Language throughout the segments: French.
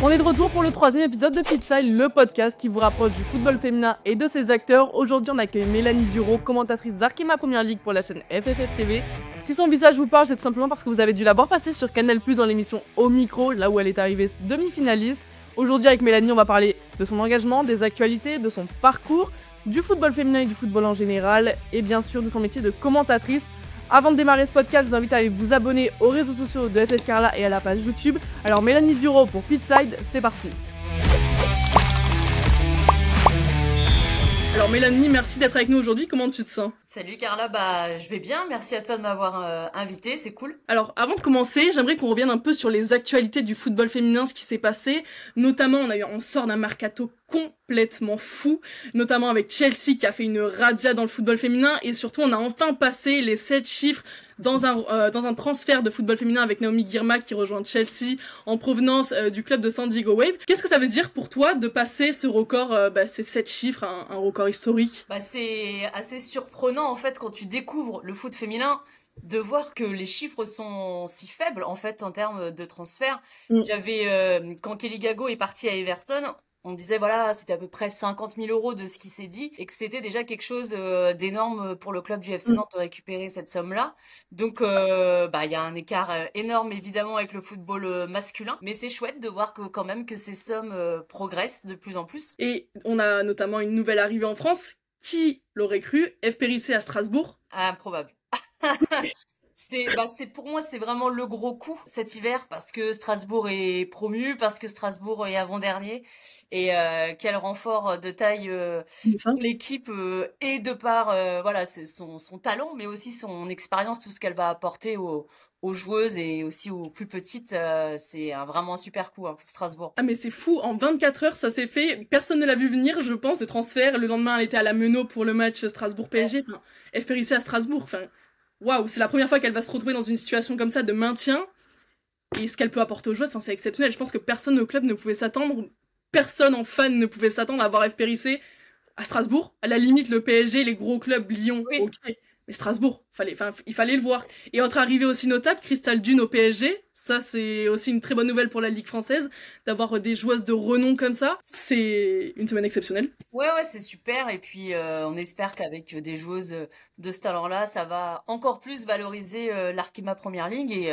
On est de retour pour le 3e épisode de Pitside, le podcast qui vous rapproche du football féminin et de ses acteurs. Aujourd'hui, on accueille Mélanie Duro, commentatrice d'Arkema Première Ligue pour la chaîne FFF TV. Si son visage vous parle, c'est tout simplement parce que vous avez dû la voir passer sur Canal+ dans l'émission Au Micro, là où elle est arrivée demi-finaliste. Aujourd'hui, avec Mélanie, on va parler de son engagement, des actualités, de son parcours, du football féminin et du football en général, et bien sûr de son métier de commentatrice. Avant de démarrer ce podcast, je vous invite à aller vous abonner aux réseaux sociaux de FS Carla et à la page YouTube. Alors Mélanie Duro pour Pitside, c'est parti. Alors Mélanie, merci d'être avec nous aujourd'hui, comment tu te sens? Salut Carla, je vais bien, merci à toi de m'avoir invitée, c'est cool. Alors avant de commencer, j'aimerais qu'on revienne un peu sur les actualités du football féminin, ce qui s'est passé. Notamment, on sort d'un mercato complètement fou, notamment avec Chelsea qui a fait une razzia dans le football féminin, et surtout on a enfin passé les 7 chiffres dans un transfert de football féminin avec Naomi Girma qui rejoint Chelsea en provenance du club de San Diego Wave. Qu'est-ce que ça veut dire pour toi de passer ce record, ces 7 chiffres, un record historique? C'est assez surprenant en fait quand tu découvres le foot féminin de voir que les chiffres sont si faibles en fait en termes de transfert. Quand Kelly Gago est partie à Everton, on disait voilà, c'était à peu près 50 000 € de ce qui s'est dit et que c'était déjà quelque chose d'énorme pour le club du FC Nantes de récupérer cette somme-là. Donc il y a un écart énorme évidemment avec le football masculin, mais c'est chouette de voir quand même que ces sommes progressent de plus en plus. Et on a notamment une nouvelle arrivée en France. Qui l'aurait cru? F. Périssé à Strasbourg. Improbable. Pour moi, c'est vraiment le gros coup cet hiver parce que Strasbourg est promu, parce que Strasbourg est avant-dernier et quel renfort de taille pour l'équipe et de par c'est son talent, mais aussi son expérience, tout ce qu'elle va apporter aux joueuses et aussi aux plus petites, c'est vraiment un super coup pour Strasbourg. Ah mais c'est fou, en 24 heures ça s'est fait, personne ne l'a vu venir je pense, ce transfert, le lendemain elle était à la Meneaux pour le match Strasbourg-PSG, F. Périssé à Strasbourg, waouh, c'est la première fois qu'elle va se retrouver dans une situation comme ça de maintien, et ce qu'elle peut apporter aux joueuses, c'est exceptionnel, je pense que personne au club ne pouvait s'attendre, personne en fan ne pouvait s'attendre à voir F. Périssé à Strasbourg, à la limite le PSG, les gros clubs, Lyon, oui. Ok. Mais Strasbourg, il fallait le voir. Et autre arrivée aussi notable, Crystal Dune au PSG. Ça, c'est aussi une très bonne nouvelle pour la Ligue française, d'avoir des joueuses de renom comme ça. C'est une semaine exceptionnelle. Ouais, c'est super. Et puis, on espère qu'avec des joueuses de ce talent-là, ça va encore plus valoriser l'Arkema Première Ligue. Et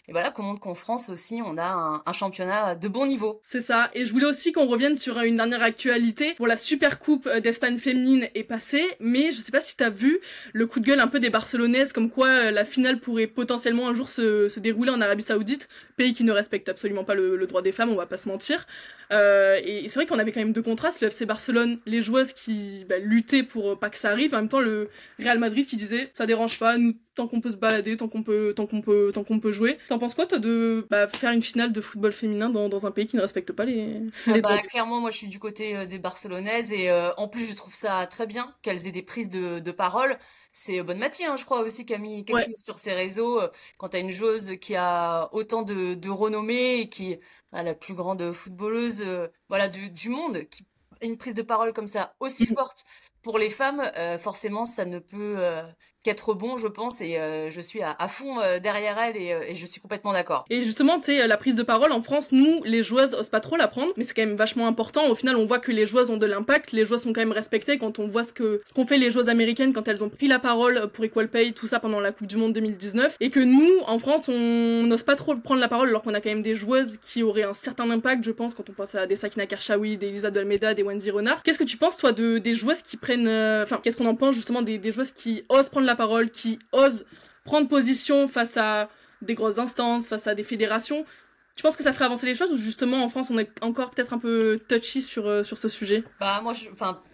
voilà, qu'on montre qu'en France aussi, on a un championnat de bon niveau. C'est ça. Et je voulais aussi qu'on revienne sur une dernière actualité. Pour la Super Coupe d'Espagne féminine est passée, mais je sais pas si t'as vu le coup de gueule un peu des Barcelonaises, comme quoi la finale pourrait potentiellement un jour se dérouler en Arabie Saoudite, pays qui ne respecte absolument pas le droit des femmes, on va pas se mentir. Et c'est vrai qu'on avait quand même deux contrastes, le FC Barcelone, les joueuses qui luttaient pour pas que ça arrive, en même temps le Real Madrid qui disait ça dérange pas, nous tant qu'on peut se balader, tant qu'on peut jouer. T'en penses quoi toi de faire une finale de football féminin dans un pays qui ne respecte pas les droits clairement, moi je suis du côté des Barcelonaises et en plus je trouve ça très bien qu'elles aient des prises de parole. C'est Bonne Mathieu, je crois aussi, qui a mis quelque chose sur ses réseaux. Quand t'as une joueuse qui a autant de renommée et qui la plus grande footballeuse du monde, qui a une prise de parole comme ça aussi forte pour les femmes, forcément ça ne peut qu'être bon, je pense, et je suis à fond derrière elle et je suis complètement d'accord. Et justement, tu sais, la prise de parole en France, nous, les joueuses osent pas trop la prendre, mais c'est quand même vachement important. Au final, on voit que les joueuses ont de l'impact, les joueuses sont quand même respectées quand on voit ce qu'ont fait les joueuses américaines quand elles ont pris la parole pour Equal Pay, tout ça pendant la Coupe du Monde 2019, et que nous, en France, on n'ose pas trop prendre la parole alors qu'on a quand même des joueuses qui auraient un certain impact, je pense, quand on pense à des Sakina Kershawi, des Elisa de Almeida, des Wendy Renard. Qu'est-ce que tu penses, toi, des joueuses qui prennent... qu'est-ce qu'on en pense, justement, des joueuses qui osent prendre la parole, qui osent prendre position face à des grosses instances, face à des fédérations? Tu penses que ça ferait avancer les choses ou justement en France on est encore peut-être un peu touchy sur ce sujet?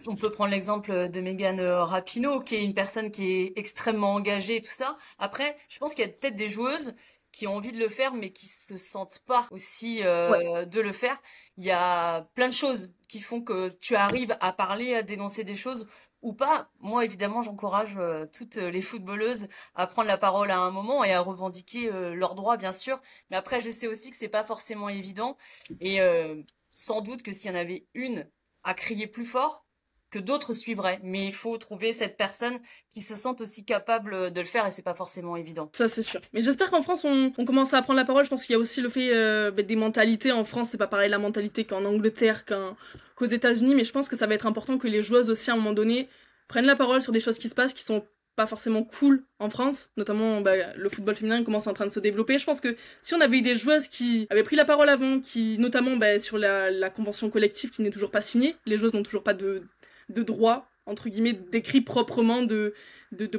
On peut prendre l'exemple de Megan Rapinoe, qui est une personne qui est extrêmement engagée et tout ça. Après, je pense qu'il y a peut-être des joueuses qui ont envie de le faire mais qui se sentent pas aussi de le faire. Il y a plein de choses qui font que tu arrives à parler, à dénoncer des choses ou pas. Moi, évidemment, j'encourage toutes les footballeuses à prendre la parole à un moment et à revendiquer leurs droits, bien sûr. Mais après, je sais aussi que c'est pas forcément évident. Et sans doute que s'il y en avait une à crier plus fort, que d'autres suivraient. Mais il faut trouver cette personne qui se sente aussi capable de le faire et c'est pas forcément évident. Ça, c'est sûr. Mais j'espère qu'en France, on commence à prendre la parole. Je pense qu'il y a aussi le fait des mentalités. En France, c'est pas pareil la mentalité qu'en Angleterre, qu'aux États-Unis. Mais je pense que ça va être important que les joueuses aussi, à un moment donné, prennent la parole sur des choses qui se passent, qui sont pas forcément cool en France. Notamment, le football féminin commence en train de se développer. Je pense que si on avait eu des joueuses qui avaient pris la parole avant, qui, notamment sur la convention collective qui n'est toujours pas signée, les joueuses n'ont toujours pas de droit, entre guillemets, décrit proprement de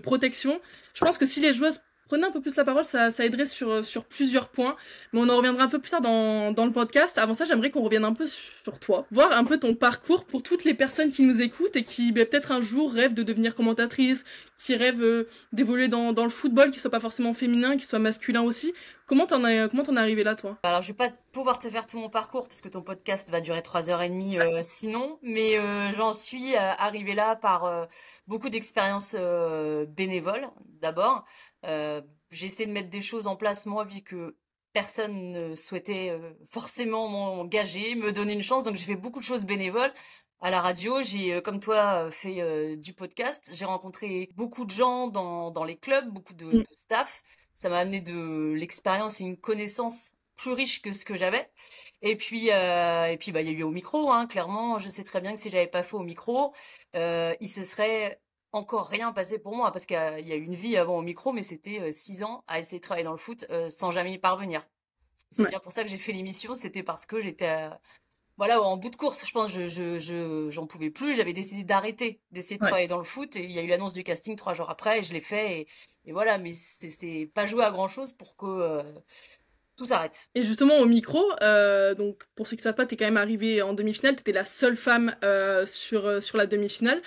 protection. Je pense que si les joueuses prenaient un peu plus la parole, ça aiderait sur plusieurs points. Mais on en reviendra un peu plus tard dans le podcast. Avant ça, j'aimerais qu'on revienne un peu sur toi, voir un peu ton parcours pour toutes les personnes qui nous écoutent et qui peut-être un jour rêvent de devenir commentatrice, qui rêvent d'évoluer dans le football, qui soit pas forcément féminin, qui soit masculin aussi. Comment t'en es arrivé là, toi? Alors, je vais pas pouvoir te faire tout mon parcours parce que ton podcast va durer 3 h 30 sinon, mais j'en suis arrivée là par beaucoup d'expériences bénévoles d'abord. J'ai essayé de mettre des choses en place moi vu que personne ne souhaitait forcément m'engager, me donner une chance, donc j'ai fait beaucoup de choses bénévoles. À la radio, j'ai, comme toi, fait du podcast. J'ai rencontré beaucoup de gens dans les clubs, beaucoup de staff. Ça m'a amené de l'expérience et une connaissance plus riche que ce que j'avais. Et puis, il y a eu au micro, hein, clairement. Je sais très bien que si j'avais pas fait au micro, il se serait encore rien passé pour moi parce qu'il y a eu une vie avant au micro, mais c'était 6 ans à essayer de travailler dans le foot sans jamais y parvenir. C'est bien pour ça que j'ai fait l'émission, c'était parce que j'étais voilà, en bout de course, je pense, j'en pouvais plus. J'avais décidé d'essayer de travailler dans le foot. Et il y a eu l'annonce du casting 3 jours après, et je l'ai fait. Et voilà, mais c'est pas joué à grand chose pour que tout s'arrête. Et justement, au micro, donc pour ceux qui savent pas, t'es quand même arrivée en demi-finale. T'étais la seule femme sur la demi-finale.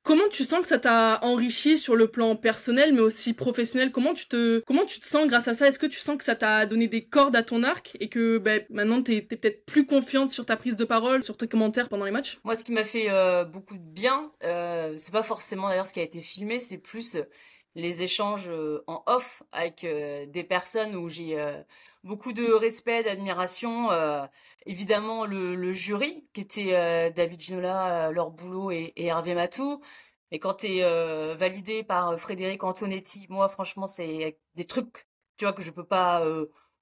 Comment tu sens que ça t'a enrichi sur le plan personnel, mais aussi professionnel? Comment tu te sens grâce à ça? Est-ce que tu sens que ça t'a donné des cordes à ton arc et que maintenant t'es peut-être plus confiante sur ta prise de parole, sur tes commentaires pendant les matchs? Moi, ce qui m'a fait beaucoup de bien, c'est pas forcément d'ailleurs ce qui a été filmé, c'est plus les échanges en off avec des personnes où j'ai beaucoup de respect, d'admiration. Évidemment, le jury, qui était David Ginola, Laure Boulot et Hervé Matou. Et quand t'es validé par Frédéric Antonetti, moi, franchement, c'est des trucs, tu vois, que je peux pas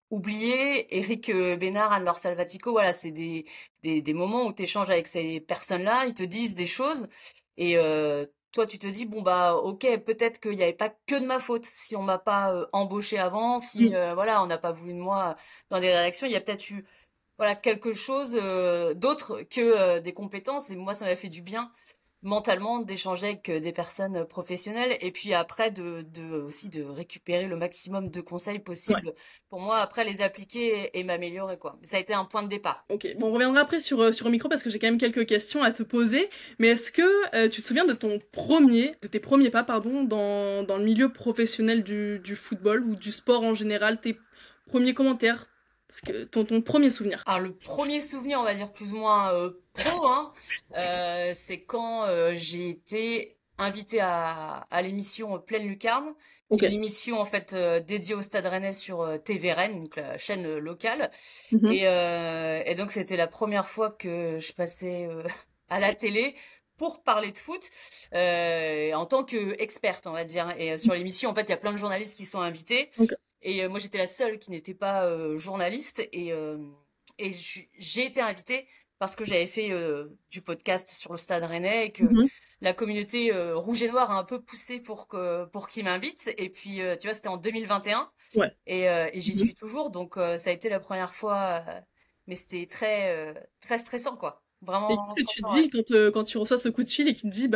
oublier. Eric Bénard, Anne-Laure Salvatico, voilà, c'est des moments où tu échanges avec ces personnes-là, ils te disent des choses. Et toi, tu te dis, bon, bah, ok, peut-être qu'il n'y avait pas que de ma faute si on m'a pas embauché avant, si, voilà, on n'a pas voulu de moi dans des rédactions, il y a peut-être eu, voilà, quelque chose d'autre que des compétences. Et moi, ça m'a fait du bien mentalement d'échanger avec des personnes professionnelles et puis après aussi de récupérer le maximum de conseils possibles pour moi après les appliquer et m'améliorer quoi. Ça a été un point de départ. Ok, bon on reviendra après sur le micro parce que j'ai quand même quelques questions à te poser, mais est-ce que tu te souviens de tes premiers pas pardon dans le milieu professionnel du football ou du sport en général, tes premiers commentaires? Parce que ton premier souvenir. Alors le premier souvenir, on va dire plus ou moins pro, hein, c'est quand j'ai été invitée à l'émission Pleine Lucarne, qui est une émission en fait dédiée au Stade Rennais sur TVRN, donc la chaîne locale. Et donc c'était la première fois que je passais à la télé pour parler de foot en tant qu'experte, on va dire. Et sur l'émission, en fait, il y a plein de journalistes qui sont invités. Et moi, j'étais la seule qui n'était pas journaliste. Et j'ai été invitée parce que j'avais fait du podcast sur le Stade Rennais et que la communauté rouge et noire a un peu poussé pour qu'ils m'invitent. Et puis, tu vois, c'était en 2021. Et j'y suis toujours. Donc, ça a été la première fois. Mais c'était très, très stressant, quoi. Vraiment. Et qu'est-ce que tu dis quand tu reçois ce coup de fil et qu'il te dit,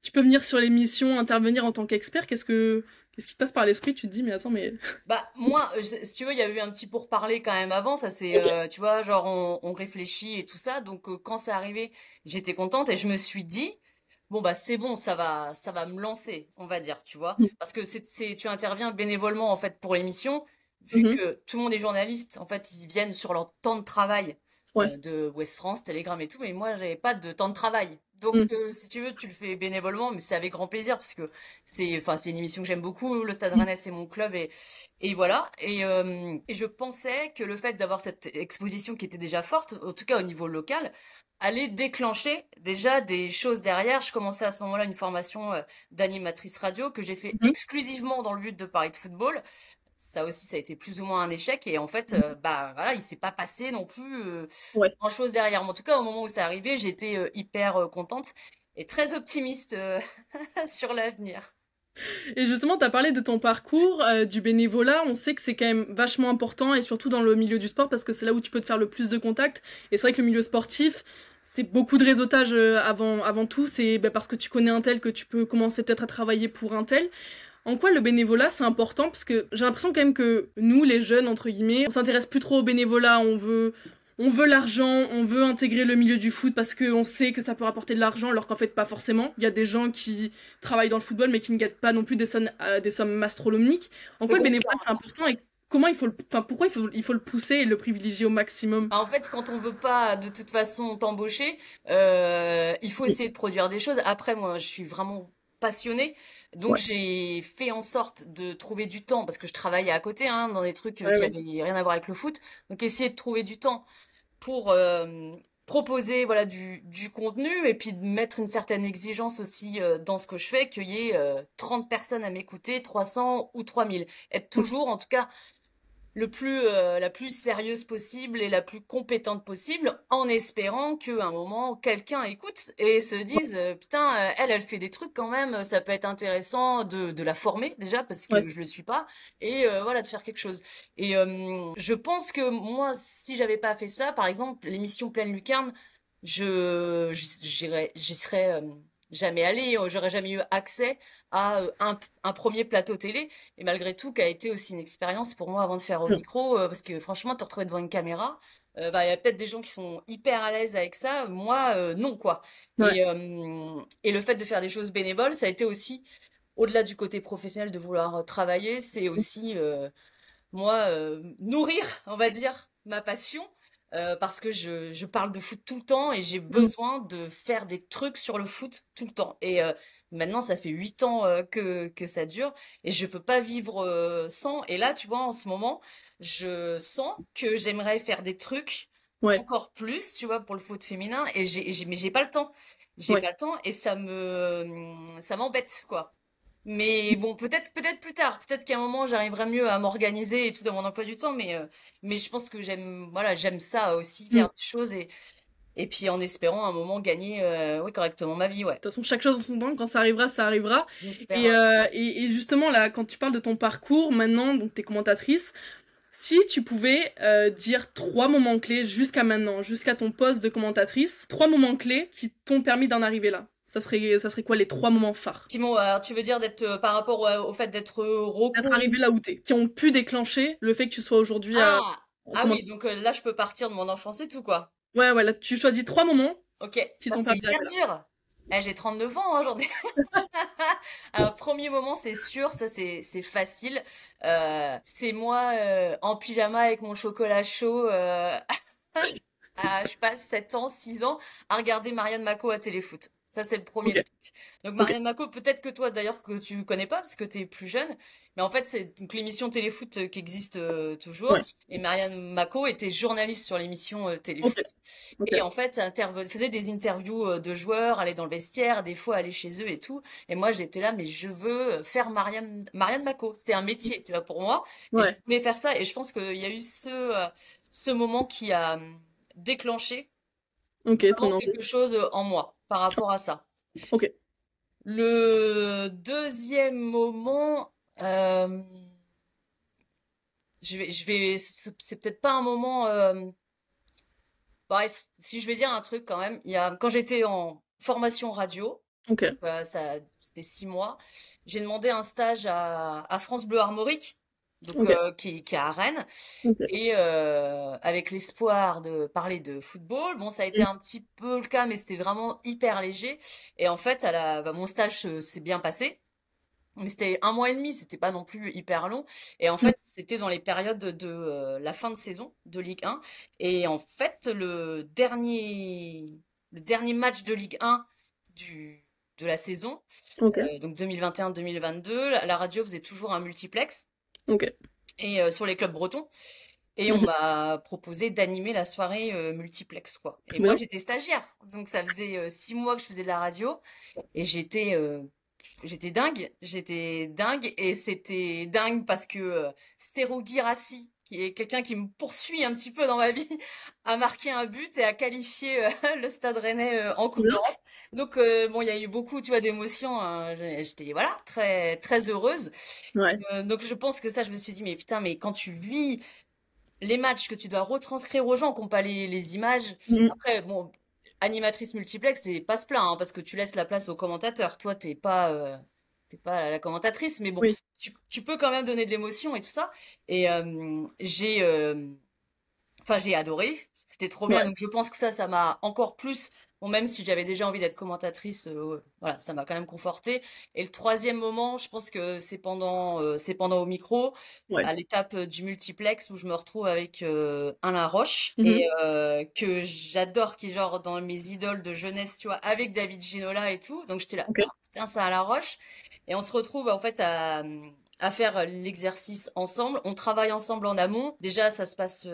tu peux venir sur l'émission, intervenir en tant qu'expert? Qu'est-ce qui te passe par l'esprit? Tu te dis, mais attends, mais... Moi, si tu veux, il y a eu un petit pourparler quand même avant. Ça, c'est, tu vois, genre, on réfléchit et tout ça. Donc, quand c'est arrivé, j'étais contente et je me suis dit, bon, c'est bon, ça va me lancer, on va dire, tu vois. Parce que tu interviens bénévolement, en fait, pour l'émission. Vu que tout le monde est journaliste, en fait, ils viennent sur leur temps de travail Ouais. de Ouest France, Télégramme et tout, mais moi, j'avais pas de temps de travail. Donc, Mm. si tu veux, tu le fais bénévolement, mais c'est avec grand plaisir parce que enfin, c'est une émission que j'aime beaucoup. Le Stade Mm. Rennais, c'est mon club et voilà. Et je pensais que le fait d'avoir cette exposition qui était déjà forte, en tout cas au niveau local, allait déclencher déjà des choses derrière. Je commençais à ce moment-là une formation d'animatrice radio que j'ai fait Mhm. exclusivement dans le but de parler de football. Ça aussi, ça a été plus ou moins un échec. Et en fait, Mhm. bah voilà, il s'est pas passé non plus Ouais. grand-chose derrière. Mais en tout cas, au moment où c'est arrivé, j'étais hyper contente et très optimiste sur l'avenir. Et justement, tu as parlé de ton parcours, du bénévolat. On sait que c'est quand même vachement important, et surtout dans le milieu du sport, parce que c'est là où tu peux te faire le plus de contacts. Et c'est vrai que le milieu sportif, c'est beaucoup de réseautage avant tout. C'est parce que tu connais un tel que tu peux commencer peut-être à travailler pour un tel. En quoi le bénévolat c'est important? Parce que j'ai l'impression quand même que nous, les jeunes, entre guillemets, on s'intéresse plus trop au bénévolat, on veut l'argent, on veut intégrer le milieu du foot parce qu'on sait que ça peut rapporter de l'argent, alors qu'en fait pas forcément. Il y a des gens qui travaillent dans le football mais qui ne gagnent pas non plus des sommes astronomiques. En Je te quoi le bénévolat confirme. c'est important et comment pourquoi il faut le pousser et le privilégier au maximum? En fait, quand on veut pas de toute façon t'embaucher, il faut essayer de produire des choses. Après, moi, je suis vraiment passionnée, donc Ouais, j'ai fait en sorte de trouver du temps parce que je travaillais à côté, hein, dans des trucs ouais, qui ouais. avaient rien à voir avec le foot. Donc, essayer de trouver du temps pour proposer voilà du contenu et puis de mettre une certaine exigence aussi dans ce que je fais, qu'il y ait 30 personnes à m'écouter, 300 ou 3000. Être toujours, en tout cas, la plus sérieuse possible et la plus compétente possible, en espérant qu'à un moment, quelqu'un écoute et se dise, putain, elle fait des trucs quand même, ça peut être intéressant de la former déjà, parce Ouais. que je le suis pas, et voilà, de faire quelque chose. Et je pense que moi, si j'avais pas fait ça, par exemple, l'émission Pleine Lucarne, j'y serais jamais allée, j'aurais jamais eu accès à un premier plateau télé. Et malgré tout, qui a été aussi une expérience pour moi avant de faire au Mm. micro, parce que franchement, te retrouver devant une caméra, bah, il y a peut-être des gens qui sont hyper à l'aise avec ça, moi, non, quoi. Ouais. Et le fait de faire des choses bénévoles, ça a été aussi, au-delà du côté professionnel de vouloir travailler, c'est aussi, moi, nourrir, on va dire, ma passion. Parce que je parle de foot tout le temps et j'ai Mm. besoin de faire des trucs sur le foot tout le temps. Et maintenant, ça fait 8 ans que ça dure et je peux pas vivre sans. Et là, tu vois, en ce moment, je sens que j'aimerais faire des trucs Ouais. encore plus, tu vois, pour le foot féminin. Mais j'ai pas le temps. J'ai Ouais. pas le temps et ça m'embête, quoi. Mais bon, peut-être plus tard. Peut-être qu'à un moment, j'arriverai mieux à m'organiser et tout dans mon emploi du temps. Mais je pense que j'aime ça aussi, Mm. faire des choses et puis en espérant à un moment gagner, oui, correctement ma vie, ouais. De toute façon, chaque chose en son temps, quand ça arrivera, ça arrivera. J'espère, Et, ouais. euh, et, et justement, là, quand tu parles de ton parcours, maintenant, donc t'es commentatrice, si tu pouvais dire 3 moments clés jusqu'à maintenant, jusqu'à ton poste de commentatrice, 3 moments clés qui t'ont permis d'en arriver là, ça serait quoi les 3 moments phares? Timon, alors, tu veux dire d'être par rapport au fait d'être D'être reconnue? arrivé là où t'es, qui ont pu déclencher le fait que tu sois aujourd'hui Ah! en Ah oui, commentatrice. donc là, je peux partir de mon enfance et tout, quoi. Ouais, ouais, là, tu choisis 3 moments Ok, qui bah, t'ont c'est permis hyper d'arriver là. dur. Eh, j'ai 39 ans, hein, j'en ai. Alors, premier moment, c'est sûr, ça c'est facile. C'est moi en pyjama avec mon chocolat chaud. Je passe 7 ans, 6 ans à regarder Marianne Mako à Téléfoot. Ça, c'est le premier Ok, truc. Donc, ok. Marianne Mako, peut-être que toi, d'ailleurs, que tu connais pas parce que t'es plus jeune. Mais en fait, c'est donc l'émission Téléfoot qui existe toujours. Ouais, Et Marianne Mako était journaliste sur l'émission ok, Téléfoot. ok. Et en fait, faisait des interviews de joueurs, allait dans le vestiaire, des fois aller chez eux et tout. Et moi, j'étais là, mais je veux faire Marianne Mako. C'était un métier, tu vois, pour moi. Et je Ouais, voulais faire ça. Et je pense qu'il y a eu ce moment qui a déclenché ok, ton vraiment envie. quelque chose en moi par rapport à ça. Ok. Le deuxième moment, euh, c'est peut-être pas un moment. Bref, si je vais dire un truc quand même, quand j'étais en formation radio, Ok. c'était 6 mois, j'ai demandé un stage à France Bleu Armorique, donc Ok. qui est à Rennes. Ok. Et avec l'espoir de parler de football, bon, ça a été Mm. un petit peu le cas, mais c'était vraiment hyper léger. Et en fait, mon stage s'est bien passé. Mais c'était 1 mois et demi, c'était pas non plus hyper long. Et en Mm. fait, c'était dans les périodes de la fin de saison de Ligue 1. Et en fait, le dernier match de Ligue 1 de la saison, Ok, donc 2021-2022, la radio faisait toujours un multiplex ok. et sur les clubs bretons. Et on Mhm. m'a proposé d'animer la soirée multiplex, quoi. Et Trop moi, bien. j'étais stagiaire. Donc ça faisait 6 mois que je faisais de la radio. Et j'étais dingue et c'était dingue parce que Serhou Guirassy, qui est quelqu'un qui me poursuit un petit peu dans ma vie, a marqué un but et a qualifié le Stade Rennais en Trop Coupe bien. d'Europe. Donc bon, il y a eu beaucoup, tu vois, d'émotions, hein. J'étais voilà très très heureuse. Ouais. Donc je pense que ça, je me suis dit mais putain, mais quand tu vis les matchs que tu dois retranscrire aux gens qui n'ont pas les images. Mm. Après, bon, animatrice multiplex, c'est pas se plaindre, hein, parce que tu laisses la place aux commentateurs. Toi, t'es pas la commentatrice, mais bon, Oui. tu peux quand même donner de l'émotion et tout ça. Et j'ai adoré. C'était trop bien. Ouais. Donc, je pense que ça m'a encore plus. Bon, même si j'avais déjà envie d'être commentatrice, voilà, ça m'a quand même confortée. Et le troisième moment, je pense que c'est pendant au micro, Ouais. à l'étape du multiplex où je me retrouve avec Alain Roche et Mhm. que j'adore, qui est genre dans mes idoles de jeunesse, tu vois, avec David Ginola et tout. Donc j'étais là, Ok. ah, putain, c'est Alain Roche. Et on se retrouve en fait à faire l'exercice ensemble. On travaille ensemble en amont. Déjà, ça se passe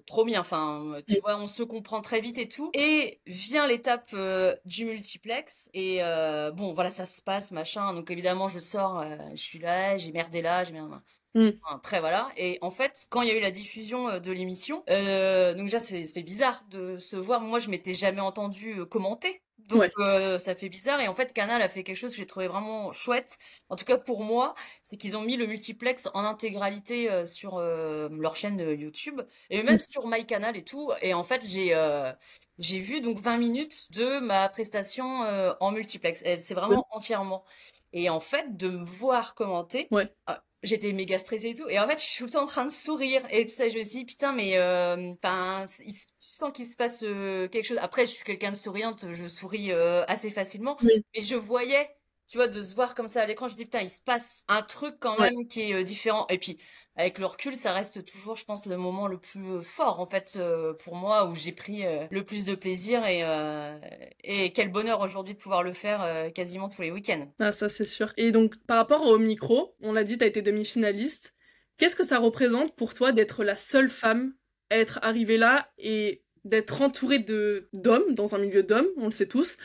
trop bien. Enfin, tu Mm. vois, on se comprend très vite et tout. Et vient l'étape du multiplex. Et bon, voilà, ça se passe, machin. Donc évidemment, je sors, je suis là, j'ai merdé là, j'ai merdé. Mm. Après, voilà. Et en fait, quand il y a eu la diffusion de l'émission, donc déjà, ça fait bizarre de se voir. Moi, je m'étais jamais entendu commenter. Donc, Ouais. ça fait bizarre. Et en fait, Canal a fait quelque chose que j'ai trouvé vraiment chouette. En tout cas, pour moi, c'est qu'ils ont mis le multiplex en intégralité sur leur chaîne YouTube et même Mm. sur MyCanal et tout. Et en fait, j'ai vu donc 20 minutes de ma prestation en multiplex. C'est Cool. vraiment entièrement. Et en fait, de me voir commenter, Ouais. j'étais méga stressée et tout. Et en fait, je suis tout le temps en train de sourire. Et tout ça, je me suis dit, putain, mais enfin, tu sens qu'il se passe quelque chose. Après, je suis quelqu'un de souriante, je souris assez facilement. Oui. Mais je voyais, tu vois, de se voir comme ça à l'écran, je me dis, putain, il se passe un truc quand Ouais. même qui est différent. Et puis, avec le recul, ça reste toujours, je pense, le moment le plus fort, en fait, pour moi, où j'ai pris le plus de plaisir. Et quel bonheur aujourd'hui de pouvoir le faire quasiment tous les week-ends. Ah, ça, c'est sûr. Et donc, par rapport au micro, on l'a dit, t'as été demi-finaliste. Qu'est-ce que ça représente pour toi d'être la seule femme à être arrivée là et d'être entourée de d'hommes, dans un milieu d'hommes, on le sait tous.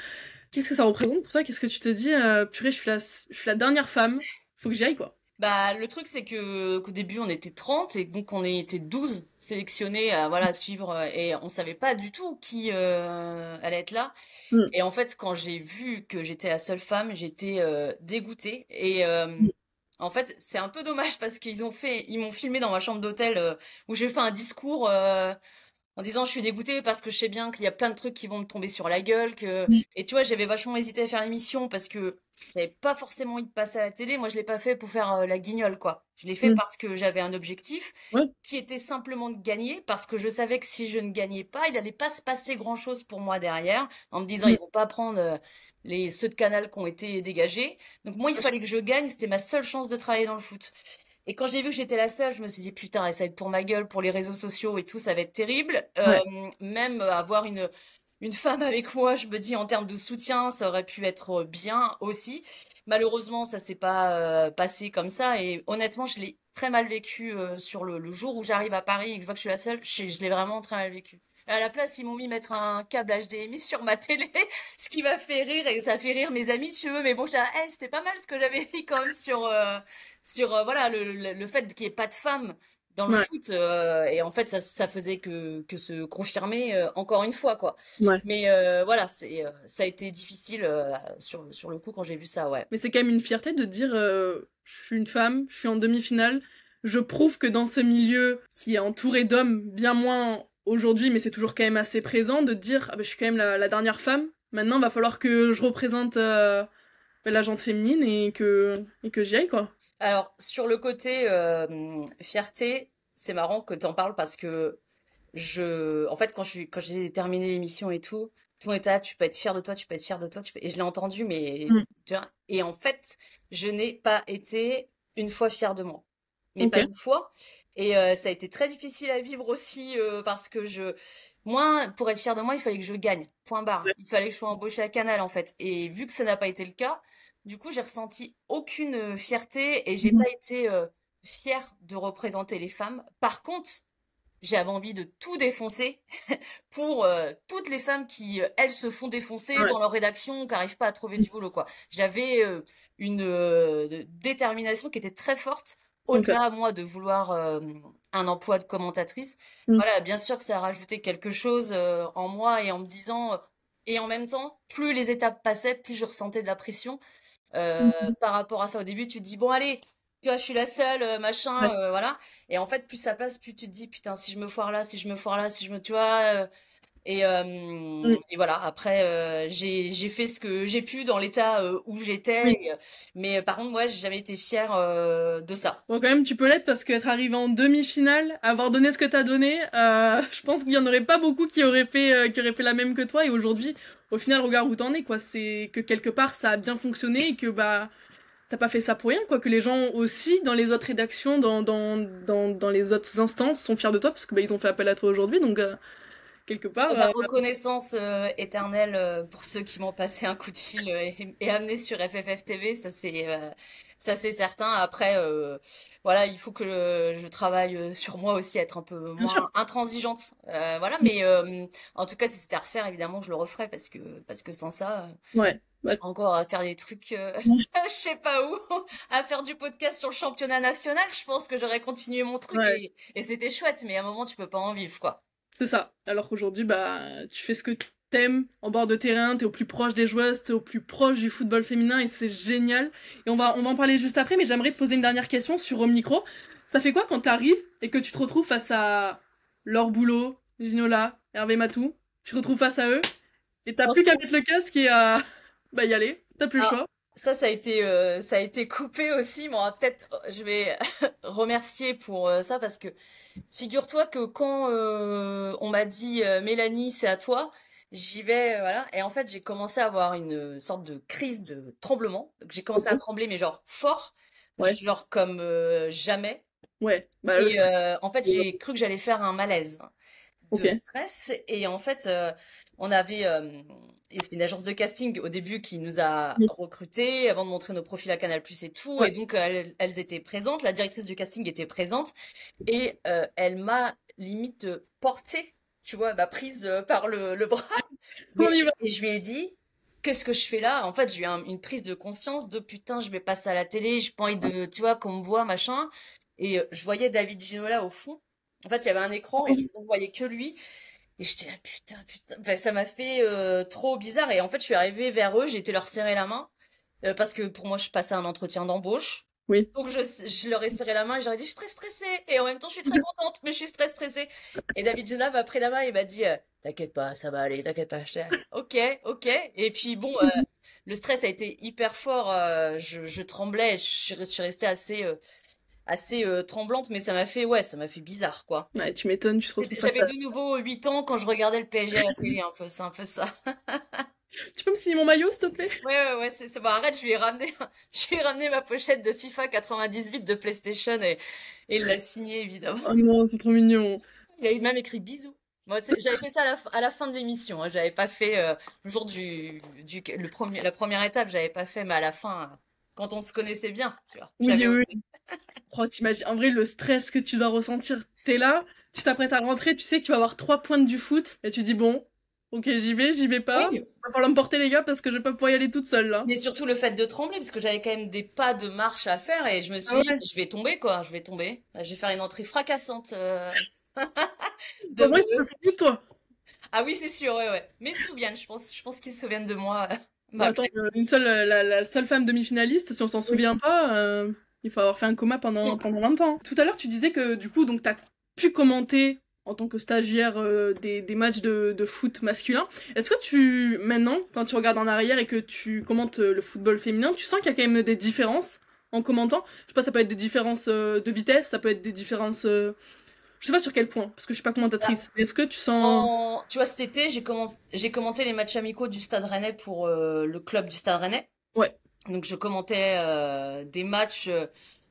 Qu'est-ce que ça représente pour toi? Qu'est-ce que tu te dis, purée, je suis la dernière femme, faut que j'y aille, quoi. Bah, le truc, c'est qu'au début, on était 30 et donc on était 12 sélectionnés à voilà, suivre et on savait pas du tout qui allait être là. Mm. Et en fait, quand j'ai vu que j'étais la seule femme, j'étais dégoûtée. Et Mm. en fait, c'est un peu dommage parce ils m'ont filmé dans ma chambre d'hôtel où j'ai fait un discours en disant je suis dégoûtée parce que je sais bien qu'il y a plein de trucs qui vont me tomber sur la gueule Mm. et tu vois j'avais vachement hésité à faire l'émission parce que j'avais pas forcément envie de passer à la télé. Moi je l'ai pas fait pour faire la guignole, quoi. Je l'ai fait Mm. parce que j'avais un objectif Ouais. qui était simplement de gagner, parce que je savais que si je ne gagnais pas il allait pas se passer grand chose pour moi derrière, en me disant Mm. ils vont pas prendre ceux de Canal qui ont été dégagés. Donc moi il Bien sûr. fallait que je gagne, c'était ma seule chance de travailler dans le foot. Et quand j'ai vu que j'étais la seule, je me suis dit putain, et ça va être pour ma gueule, pour les réseaux sociaux et tout, ça va être terrible. Ouais. Même avoir une femme avec moi, je me dis en termes de soutien, ça aurait pu être bien aussi. Malheureusement, ça s'est pas passé comme ça. Et honnêtement, je l'ai très mal vécu sur le jour où j'arrive à Paris et que je vois que je suis la seule. Je l'ai vraiment très mal vécu. À la place, ils m'ont mis mettre un câble HDMI sur ma télé, ce qui m'a fait rire et ça fait rire mes amis, si tu veux. Mais bon, c'était pas mal ce que j'avais dit quand même sur voilà le fait qu'il n'y ait pas de femmes dans le Ouais. foot. Et en fait, ça faisait que se confirmer encore une fois, quoi. Ouais. Mais voilà, ça a été difficile sur le coup quand j'ai vu ça, ouais. Mais c'est quand même une fierté de dire, je suis une femme, je suis en demi-finale, je prouve que dans ce milieu qui est entouré d'hommes, bien moins aujourd'hui, mais c'est toujours quand même assez présent, de dire, ah bah, je suis quand même la dernière femme. Maintenant, va falloir que je représente la gente féminine et que j'y aille, quoi. Alors, sur le côté fierté, c'est marrant que t'en parles parce que en fait, quand j'ai terminé l'émission et tout, tout le monde était là, tu peux être fier de toi, tu peux être fier de toi, et je l'ai entendu, mais Mm. tu vois, et en fait, je n'ai pas été une fois fière de moi, mais Ok. pas une fois, et ça a été très difficile à vivre aussi, parce que moi, pour être fière de moi, il fallait que je gagne, point barre, Ouais. il fallait que je sois embauchée à Canal, en fait, et vu que ça n'a pas été le cas, du coup, j'ai ressenti aucune fierté, et j'ai Mhm. pas été fière de représenter les femmes. Par contre, j'avais envie de tout défoncer pour toutes les femmes qui, elles, se font défoncer Ouais. dans leur rédaction, qui n'arrivent pas à trouver du boulot, quoi. J'avais une détermination qui était très forte, Ok. au-delà, moi, de vouloir un emploi de commentatrice. Mm. Voilà, bien sûr que ça a rajouté quelque chose en moi et en me disant... et en même temps, plus les étapes passaient, plus je ressentais de la pression. Mhm. Par rapport à ça, au début, tu te dis, bon, allez, tu vois, je suis la seule, machin, Ouais. voilà. Et en fait, plus ça passe, plus tu te dis, putain, si je me foire là, si je me foire là, si je me, tu vois. Mm. Et voilà, après, j'ai fait ce que j'ai pu dans l'état où j'étais. Oui. Mais par contre, moi, j'ai jamais été fière de ça. Bon, quand même, tu peux l'être parce qu'être arrivé en demi-finale, avoir donné ce que t'as donné, je pense qu'il y en aurait pas beaucoup qui auraient fait la même que toi. Et aujourd'hui, au final, regarde où t'en es, quoi. C'est que quelque part, ça a bien fonctionné et que, bah, t'as pas fait ça pour rien, quoi. Que les gens aussi, dans les autres rédactions, dans les autres instances, sont fiers de toi parce que, bah, ils ont fait appel à toi aujourd'hui. Donc, quelque part, Bah, reconnaissance éternelle pour ceux qui m'ont passé un coup de fil et amené sur FFF TV, ça c'est certain. Après, voilà, il faut que je travaille sur moi aussi, être un peu bien sûr. moins intransigeante. Voilà, Mm. mais en tout cas, si c'était à refaire, évidemment, je le referais parce que sans ça, Ouais. je Bah, serais encore à faire des trucs, je sais pas où, à faire du podcast sur le championnat national. Je pense que j'aurais continué mon truc ouais. et c'était chouette, mais à un moment, tu peux pas en vivre, quoi. C'est ça. Alors qu'aujourd'hui, bah, tu fais ce que t'aimes en bord de terrain, t'es au plus proche des joueuses, t'es au plus proche du football féminin et c'est génial. Et on va en parler juste après, mais j'aimerais te poser une dernière question sur au micro. Ça fait quoi quand t'arrives et que tu te retrouves face à Laure Boulot, Ginola, Hervé Matou, tu te retrouves face à eux et t'as plus qu'à mettre le casque et à bah, y aller, t'as plus le Alors, choix. ça a été coupé aussi. Bon, peut-être, je vais remercier pour ça parce que figure-toi que quand on m'a dit Mélanie, c'est à toi, j'y vais, voilà. Et en fait, j'ai commencé à avoir une sorte de crise de tremblement. Donc, j'ai commencé à Ok. trembler, mais genre fort, Ouais, genre comme jamais. ouais, bah le Et stress. en fait, j'ai cru que j'allais faire un malaise Ok, de stress. Et en fait, on avait, et c'est une agence de casting au début qui nous a oui, recrutés avant de montrer nos profils à Canal+ et tout. Et ouais, donc, elles étaient présentes. La directrice du casting était présente et elle m'a limite portée, tu vois, elle m'a prise par le bras. on y va. Et je lui ai dit, qu'est-ce que je fais là? En fait, j'ai eu une prise de conscience de putain, je vais passer à la télé, j'ai pas envie de, tu vois, qu'on me voit, machin. Et je voyais David Ginola au fond. En fait, il y avait un écran et je ne voyais que lui. Et j'étais là, putain, putain. Enfin, ça m'a fait trop bizarre. Et en fait, je suis arrivée vers eux, j'ai été leur serrer la main. Parce que pour moi, je passais un entretien d'embauche. Oui. Donc, je leur ai serré la main et j'aurais dit, je suis très stressée. Et en même temps, je suis très contente, mais je suis très stressée. Et David Jenna m'a pris la main et m'a dit, t'inquiète pas, ça va aller, t'inquiète pas. J'étais là, ok, ok. Et puis, bon, le stress a été hyper fort. Je tremblais, je suis restée assez tremblante, mais ouais, ça m'a fait bizarre, quoi. Ouais, tu m'étonnes, tu te retrouves face J'avais à... de nouveau 8 ans quand je regardais le PSG à la télé, un peu, c'est un peu ça. Tu peux me signer mon maillot, s'il te plaît? Ouais, c'est bon, arrête, je lui ai ramené, je lui ai ramené ma pochette de FIFA 98 de PlayStation et il l'a signé, évidemment. Oh non, c'est trop mignon. Il a même écrit bisous. Moi, j'avais fait ça à la fin de l'émission, hein. J'avais pas fait le jour la première étape, j'avais pas fait, mais à la fin, quand on se connaissait bien, tu vois, Oui, j'avais oui, osé. oui. Oh, t'imagines, en vrai, le stress que tu dois ressentir, t'es là, tu t'apprêtes à rentrer, tu sais que tu vas avoir 3 pointes du foot, et tu dis, bon, ok, j'y vais pas, Oui, va falloir me porter les gars parce que je vais pas pouvoir y aller toute seule, là. mais surtout le fait de trembler, parce que j'avais quand même des pas de marche à faire et je me Ah suis dit, ouais. je vais tomber, quoi, je vais tomber. Je vais faire une entrée fracassante de Au moins, tu te bleu. souviens de toi. Ah oui, c'est sûr, ouais, ouais. Mais ils se souviennent, je pense qu'ils se souviennent de moi, Bah attends, malgré tout. la seule femme demi-finaliste, si on s'en souvient pas, il faut avoir fait un coma pendant 20 ans. Tout à l'heure, tu disais que du coup, donc t'as pu commenter en tant que stagiaire des matchs de foot masculin. Est-ce que maintenant, quand tu regardes en arrière et que tu commentes le football féminin, tu sens qu'il y a quand même des différences en commentant? Je sais pas, ça peut être des différences de vitesse, ça peut être des différences Je sais pas sur quel point, parce que je suis pas Bah, commentatrice. Est-ce que tu sens... tu vois, cet été, j'ai commenté les matchs amicaux du Stade Rennais pour le club du Stade Rennais. Ouais, Donc je commentais des matchs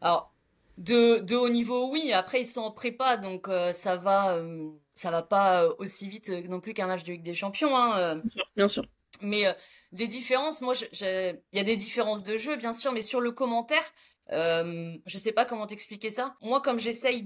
alors de haut niveau, oui. Après ils sont en prépa, donc ça va pas aussi vite non plus qu'un match de Ligue des Champions, hein. bien sûr, bien sûr. Mais des différences, moi, il y a des différences de jeu, bien sûr, mais sur le commentaire, je sais pas comment t'expliquer ça. Moi, comme j'essaye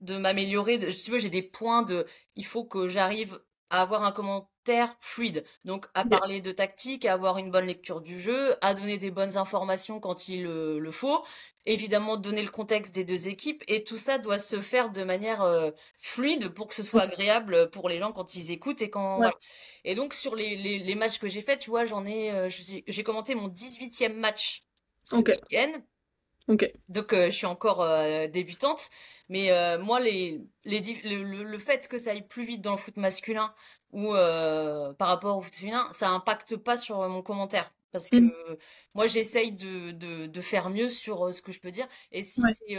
de m'améliorer, si tu veux, j'ai des points il faut que j'arrive à avoir un commentaire fluide. Donc, à Ok. parler de tactique, à avoir une bonne lecture du jeu, à donner des bonnes informations quand il le faut. Évidemment, donner le contexte des deux équipes. Et tout ça doit se faire de manière fluide pour que ce soit agréable pour les gens quand ils écoutent et quand, Ouais, voilà. Et donc sur les matchs que j'ai faits, tu vois, j'ai commenté mon 18e match ce ok, week-end. ok. Donc je suis encore débutante, mais moi le fait que ça aille plus vite dans le foot masculin ou par rapport au foot féminin, ça impacte pas sur mon commentaire parce que Mm. moi j'essaye de faire mieux sur ce que je peux dire, et si Ouais. c'est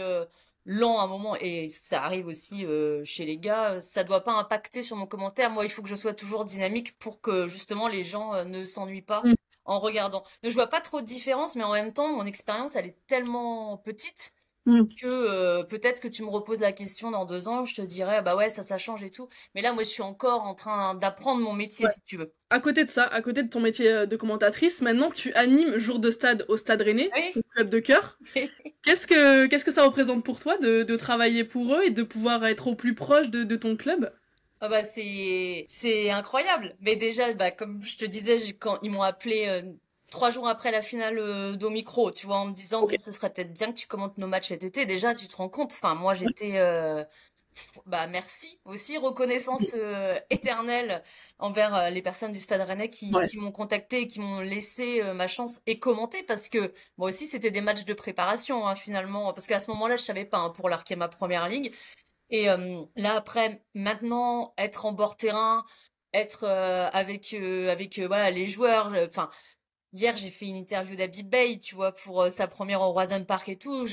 lent à un moment, et ça arrive aussi chez les gars, ça doit pas impacter sur mon commentaire. Moi il faut que je sois toujours dynamique pour que justement les gens ne s'ennuient pas Mm. en regardant. Donc, je vois pas trop de différence, mais en même temps, mon expérience, elle est tellement petite Mm. que peut-être que tu me reposes la question dans 2 ans, je te dirais, bah ouais, ça change et tout. Mais là, moi, je suis encore en train d'apprendre mon métier, Ouais. si tu veux. À côté de ça, à côté de ton métier de commentatrice, maintenant tu animes jour de stade au Stade Rennais, Oui. ton club de cœur. Qu'est-ce que ça représente pour toi de travailler pour eux et de pouvoir être au plus proche de ton club? Ah bah c'est incroyable. Mais déjà, bah comme je te disais, quand ils m'ont appelé 3 jours après la finale d'Omicro, tu vois, en me disant Ok. bon, ce serait peut-être bien que tu commentes nos matchs cet été. Déjà, tu te rends compte. Enfin, moi, Ouais. j'étais bah merci aussi, reconnaissance éternelle envers les personnes du Stade Rennais Ouais. qui m'ont contacté et qui m'ont laissé ma chance et commenté, parce que moi aussi c'était des matchs de préparation, hein, finalement, parce qu'à ce moment-là je savais pas, hein, pour l'arquer ma première ligue. Et là après, maintenant, être en bord terrain, être avec voilà les joueurs. Enfin, hier j'ai fait une interview d'Abib Bey, tu vois, pour sa première au Roison Park et tout.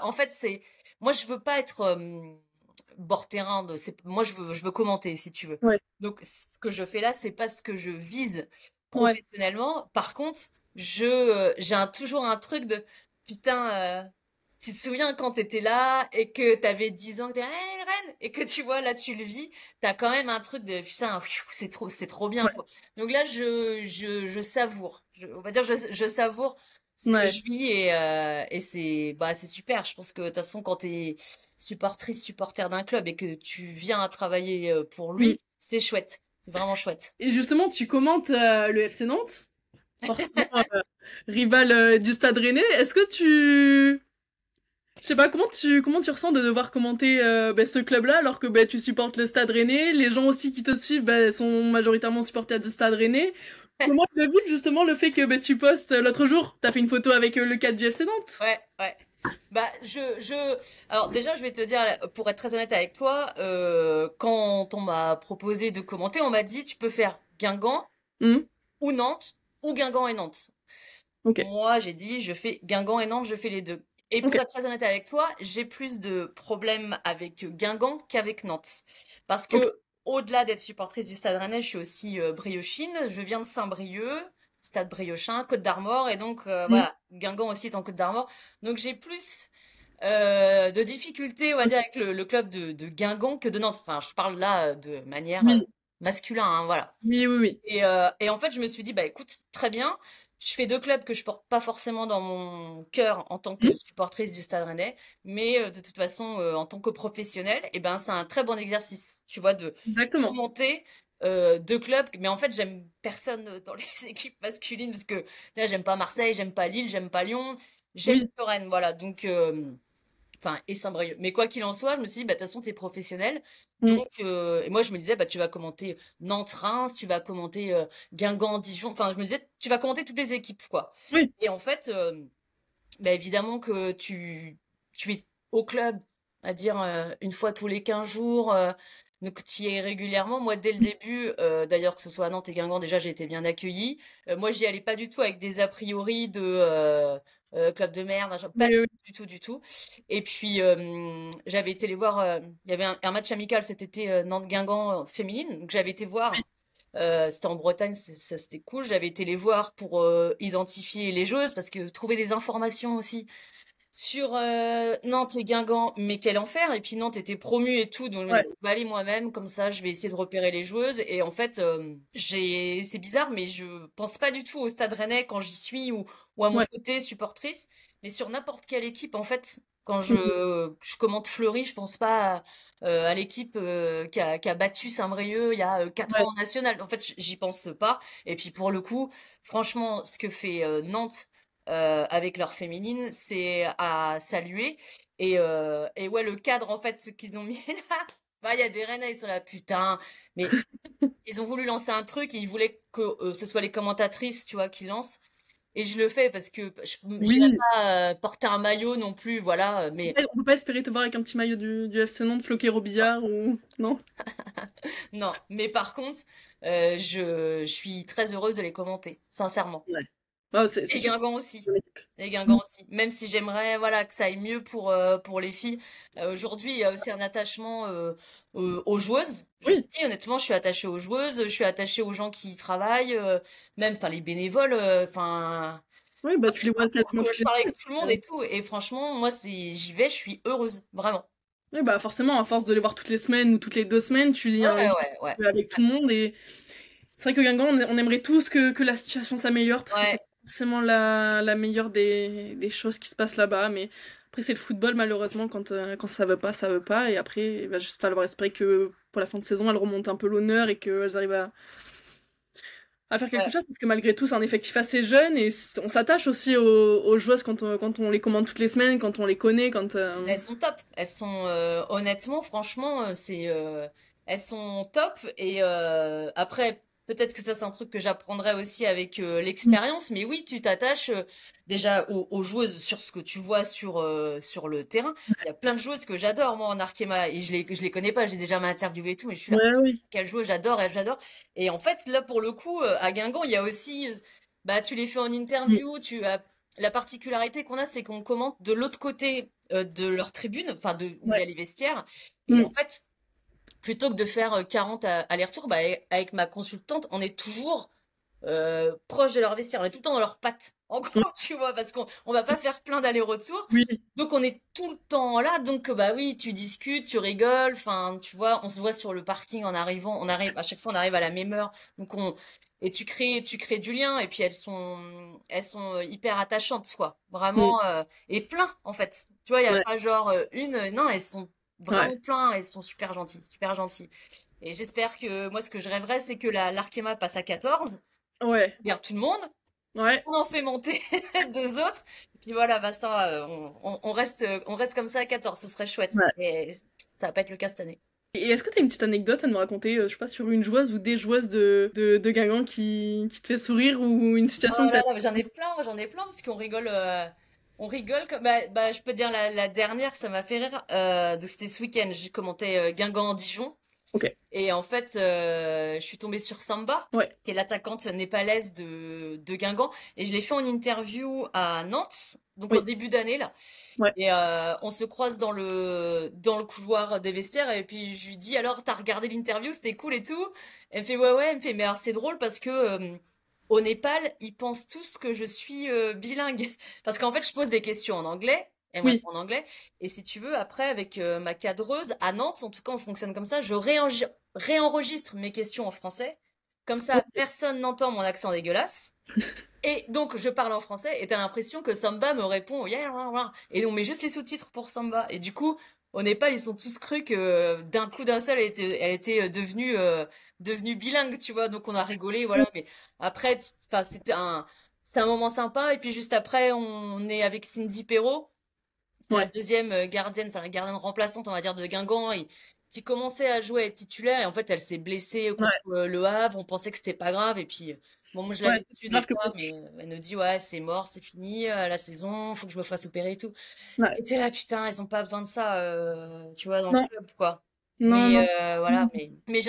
En fait, moi je veux pas être bord terrain. Moi je veux commenter, si tu veux. Ouais. Donc ce que je fais là, c'est pas ce que je vise Ouais. professionnellement. Par contre, toujours un truc de putain. Tu te souviens quand t'étais là et que t'avais 10 ans, que t'es hey, Rennes, et que tu vois là tu le vis, t'as quand même un truc de putain, c'est trop bien, Ouais. quoi. Donc là je savoure, on va dire je savoure ce que Ouais. je vis, et c'est super. Je pense que de toute façon quand t'es supporter d'un club et que tu viens à travailler pour Mm. lui, c'est chouette, c'est vraiment chouette. Et justement, tu commentes le FC Nantes, forcément rival du Stade Rennais. Est-ce que tu... Je sais pas, comment tu ressens de devoir commenter ce club-là alors que tu supportes le Stade Rennais, les gens aussi qui te suivent sont majoritairement supporters du Stade Rennais. Comment tu le vis justement le fait que tu postes l'autre jour, t'as fait une photo avec le cadre du FC Nantes? Ouais, ouais. Bah, alors déjà, je vais te dire, pour être très honnête avec toi, quand on m'a proposé de commenter, on m'a dit, tu peux faire Guingamp Hmm. ou Nantes, ou Guingamp et Nantes. Ok, Moi, j'ai dit, je fais Guingamp et Nantes, je fais les deux. Et ok, pour être très honnête avec toi, j'ai plus de problèmes avec Guingamp qu'avec Nantes. Parce ok. que, au-delà d'être supportrice du Stade Rennais, je suis aussi briochine. Je viens de Saint-Brieuc, Stade Briochin, Côte d'Armor, et donc Hmm. voilà, Guingamp aussi est en Côte d'Armor. Donc j'ai plus de difficultés, on va dire, avec le club de Guingamp que de Nantes. Enfin, je parle là de manière Oui, masculin, hein, voilà. oui, oui, oui. Et en fait, je me suis dit, bah écoute, très bien. Je fais deux clubs que je porte pas forcément dans mon cœur en tant que Hmm. supportrice du Stade Rennais, mais de toute façon, en tant que professionnelle, et ben c'est un très bon exercice, tu vois, de Exactement. commenter deux clubs. Mais en fait, j'aime personne dans les équipes masculines, parce que là, j'aime pas Marseille, j'aime pas Lille, j'aime pas Lyon, j'aime Oui. que Rennes, voilà. Donc enfin, et Saint-Brieuc. Mais quoi qu'il en soit, je me suis dit, bah, de toute façon, t'es professionnel. Hmm. Donc, et moi, je me disais, bah, tu vas commenter Nantes-Reims, tu vas commenter Guingamp-Dijon. Enfin, je me disais, tu vas commenter toutes les équipes, quoi. Oui. Et en fait, bah, évidemment que tu es au club, à dire une fois tous les 15 jours, donc tu y es régulièrement. Moi, dès le début, d'ailleurs, que ce soit à Nantes et Guingamp, déjà, j'ai été bien accueillie. Moi, j'y allais pas du tout avec des a priori de club de merde, pas Oui, oui. du tout, du tout. Et puis, j'avais été les voir, il y avait un match amical cet été, Nantes-Guingamp féminine, donc j'avais été voir. C'était en Bretagne, ça c'était cool. J'avais été les voir pour identifier les joueuses parce que trouver des informations aussi sur Nantes et Guingamp, mais quel enfer. Et puis Nantes était promue et tout, donc je me dis, Ouais. je vais aller moi-même, comme ça je vais essayer de repérer les joueuses. Et en fait, c'est bizarre, mais je pense pas du tout au Stade Rennais quand j'y suis ou à mon Ouais. côté supportrice, mais sur n'importe quelle équipe en fait. Quand Mhm. je commente Fleury, je pense pas à l'équipe qui a battu Saint-Brieuc il y a 4 Ouais. ans en national. En fait, j'y pense pas. Et puis pour le coup, franchement, ce que fait Nantes avec leur féminine, c'est à saluer. Et ouais, le cadre, en fait, ce qu'ils ont mis là, bah, il y a des Rennais, ils sont là, putain. Mais ils ont voulu lancer un truc, et ils voulaient que ce soit les commentatrices, tu vois, qui lancent. Et je le fais parce que j'irai Oui. pas porter un maillot non plus, voilà. Mais On peut pas espérer te voir avec un petit maillot du FC Nantes floqué au billard ou... Non? non, mais par contre, je suis très heureuse de les commenter, sincèrement. Ouais. Ah, c'est Et sûr. Guingamp aussi. Bonne équipe. Et Guingamp aussi. Même si j'aimerais, voilà, que ça aille mieux pour les filles. Aujourd'hui, il y a aussi un attachement aux joueuses. Je le Oui. dis honnêtement, je suis attachée aux joueuses, je suis attachée aux gens qui y travaillent, même, enfin, les bénévoles, enfin, Oui, bah tu les vois quasiment toutes je les parle semaines. avec tout le monde et tout. Et franchement, moi, j'y vais, je suis heureuse, vraiment. Oui, bah forcément, à force de les voir toutes les semaines ou toutes les 2 semaines, tu lis un Ouais, lien ouais, ouais. avec tout le monde. Et c'est vrai que Guingamp, on aimerait tous que la situation s'améliore parce que c'est Ouais. pas forcément la meilleure des choses qui se passent là-bas. Mais après, c'est le football, malheureusement, quand ça veut pas, ça veut pas. Et après, il va juste falloir espérer que pour la fin de saison, elles remontent un peu l'honneur et qu'elles arrivent à faire quelque Ouais. chose parce que malgré tout, c'est un effectif assez jeune et on s'attache aussi aux joueuses quand on les commande toutes les semaines, quand on les connaît, quand. Elles sont top. Elles sont honnêtement, franchement, elles sont top. Et après, peut-être que ça c'est un truc que j'apprendrai aussi avec l'expérience. Mais oui, tu t'attaches déjà aux joueuses sur ce que tu vois sur le terrain. Il y a plein de joueuses que j'adore moi en Arkema et je les connais pas. Je les ai jamais interviewées et tout, mais je suis là. Ouais, oui. Quelle joueuse j'adore, elle j'adore. Et en fait, là pour le coup, à Guingamp, il y a aussi, bah tu les fais en Mm. interview, tu as la particularité qu'on a, c'est qu'on commente de l'autre côté de leur tribune, enfin de où il y Ouais. a les vestiaires. Et en Mm. fait, plutôt que de faire 40 allers-retours, bah, avec ma consultante, on est toujours proche de leur vestiaire. On est tout le temps dans leurs pattes. En Ouais. gros, tu vois, parce qu'on va pas faire plein d'allers-retours. Oui. Donc on est tout le temps là. Donc bah oui, tu discutes, tu rigoles. Enfin, tu vois, on se voit sur le parking en arrivant. On arrive à chaque fois, on arrive à la même heure. Donc et tu crées du lien. Et puis elles sont hyper attachantes, quoi. Mm. Vraiment et plein en fait. Tu vois, il y a Ouais. pas genre une. Non, elles sont Ouais. vraiment plein. Elles sont super gentilles, super gentilles. Et j'espère que moi, ce que je rêverais, c'est que l'Arkema passe à 14, Ouais. garde tout le monde, Ouais. on en fait monter deux autres, et puis voilà, basta, on reste comme ça à 14, ce serait chouette. Ouais. Et ça va pas être le cas cette année. Et est-ce que t'as une petite anecdote à nous raconter, je sais pas, sur une joueuse ou des joueuses de Guingamp qui te fait sourire ou une Oh situation que là t'as... là, mais j'en ai plein, parce qu'on rigole. On rigole comme bah, je peux dire la dernière, ça m'a fait rire. Donc c'était ce week-end, j'ai commenté Guingamp-Dijon. Ok. Et en fait, je suis tombée sur Samba, Ouais. qui est l'attaquante népalaise de Guingamp. Et je l'ai fait en interview à Nantes, donc en Oui. début d'année, là. Ouais. Et on se croise dans le couloir des vestiaires. Et puis je lui dis, alors, t'as regardé l'interview, c'était cool et tout. Elle me fait, ouais, ouais. Elle me fait, mais alors c'est drôle parce que au Népal, ils pensent tous que je suis bilingue. Parce qu'en fait, je pose des questions en anglais. Elle me Oui. répond en anglais. Et si tu veux, après, avec ma cadreuse, à Nantes, en tout cas, on fonctionne comme ça, je réenregistre mes questions en français. Comme ça, Ok. personne n'entend mon accent dégueulasse. Et donc, je parle en français et t'as l'impression que Samba me répond yeah, yeah, yeah. Et on met juste les sous-titres pour Samba. Et du coup, au Népal, ils sont tous cru que d'un coup d'un seul, elle était devenue bilingue, tu vois. Donc, on a rigolé, voilà. Mais après, enfin, c'est un moment sympa. Et puis, juste après, on est avec Cindy Perrault, la Ouais. deuxième gardienne, enfin la gardienne remplaçante, on va dire, de Guingamp, qui commençait à jouer à être titulaire. Et en fait, elle s'est blessée contre Ouais. le Havre. On pensait que c'était pas grave. Et puis, bon, moi, je Ouais, l'avais c'est su plus des grave que fois, prévu. mais elle nous dit, ouais, c'est mort, c'est fini, la saison, faut que je me fasse opérer et tout. Ouais. Et t'es là, putain, ils ont pas besoin de ça, tu vois, dans le Non. club, quoi. Non, Mais non. voilà, mais des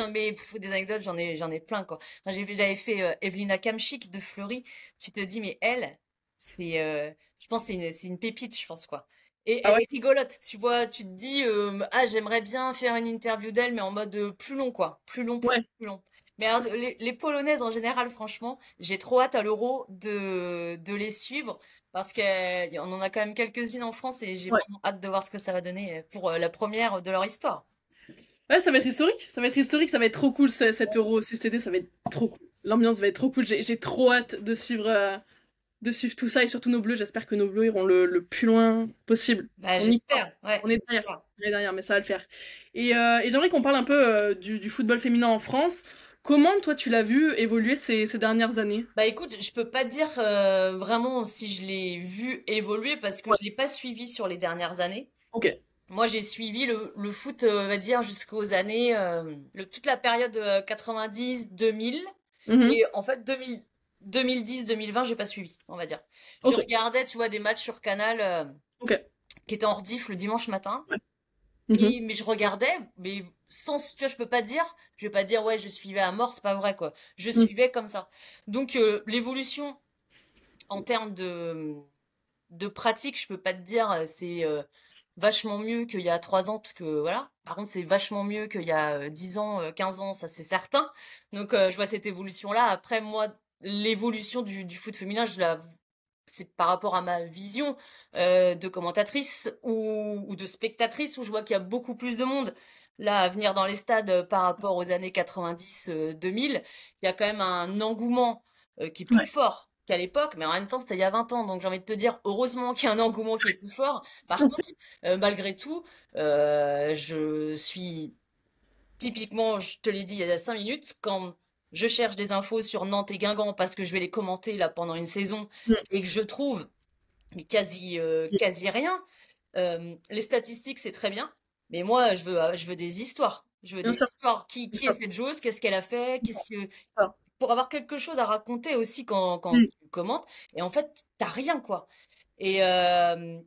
anecdotes, j'en ai plein, quoi. J'avais fait Evelina Kamchik de Fleury. Tu te dis, mais elle, c'est Je pense que c'est une pépite, je pense, quoi. Et Ah elle ouais? est rigolote, tu vois, tu te dis, ah, j'aimerais bien faire une interview d'elle, mais en mode plus long, quoi. Plus long, plus long, Ouais. plus long. Mais alors, les Polonaises, en général, franchement, j'ai trop hâte à l'Euro de les suivre, parce qu'on en a quand même quelques-unes en France, et j'ai Ouais. vraiment hâte de voir ce que ça va donner pour la première de leur histoire. Ouais, ça va être historique, ça va être historique, ça va être trop cool cet euro aussi cet été, ça va être trop cool. L'ambiance va être trop cool, j'ai trop hâte de suivre tout ça et surtout nos bleus, j'espère que nos bleus iront le plus loin possible. Bah, On y croit, j'espère, ouais, on est derrière, j'espère. mais ça va le faire. Et j'aimerais qu'on parle un peu du football féminin en France. Comment toi tu l'as vu évoluer ces dernières années? Bah écoute, je peux pas dire vraiment si je l'ai vu évoluer parce que je Ouais. l'ai pas suivi sur les dernières années. Ok. Moi, j'ai suivi le foot, on va dire, jusqu'aux années, toute la période 90-2000. Mhm. Et en fait, 2010-2020, j'ai pas suivi, on va dire. Je Ok. regardais, tu vois, des matchs sur Canal Ok. qui étaient en rediff le dimanche matin. Ouais. Mhm. Mais je regardais, mais sans, tu vois, je vais pas dire, ouais, je suivais à mort, c'est pas vrai, quoi. Je Mhm. suivais comme ça. Donc, l'évolution en termes de pratique, je peux pas te dire, c'est vachement mieux qu'il y a 3 ans, parce que voilà. Par contre, c'est vachement mieux qu'il y a 10 ans, 15 ans, ça c'est certain. Donc, je vois cette évolution-là. Après, moi, l'évolution du foot féminin, c'est par rapport à ma vision de commentatrice ou de spectatrice, où je vois qu'il y a beaucoup plus de monde. Là, à venir dans les stades par rapport aux années 90, 2000, il y a quand même un engouement qui est plus Ouais. fort qu'à l'époque, mais en même temps, c'était il y a 20 ans, donc j'ai envie de te dire, heureusement qu'il y a un engouement qui est plus fort. Par contre, malgré tout, je suis typiquement, je te l'ai dit il y a 5 minutes, quand je cherche des infos sur Nantes et Guingamp parce que je vais les commenter là pendant une saison Mhm. et que je trouve mais quasi rien. Les statistiques, c'est très bien, mais moi, je veux des histoires. Je veux Bien des sûr. histoires. Bien Qui est sûr. cette joueuse? Qu'est-ce qu'elle a fait? Ça. Pour avoir quelque chose à raconter aussi quand Mhm. tu commentes. Et en fait, t'as rien, quoi. Et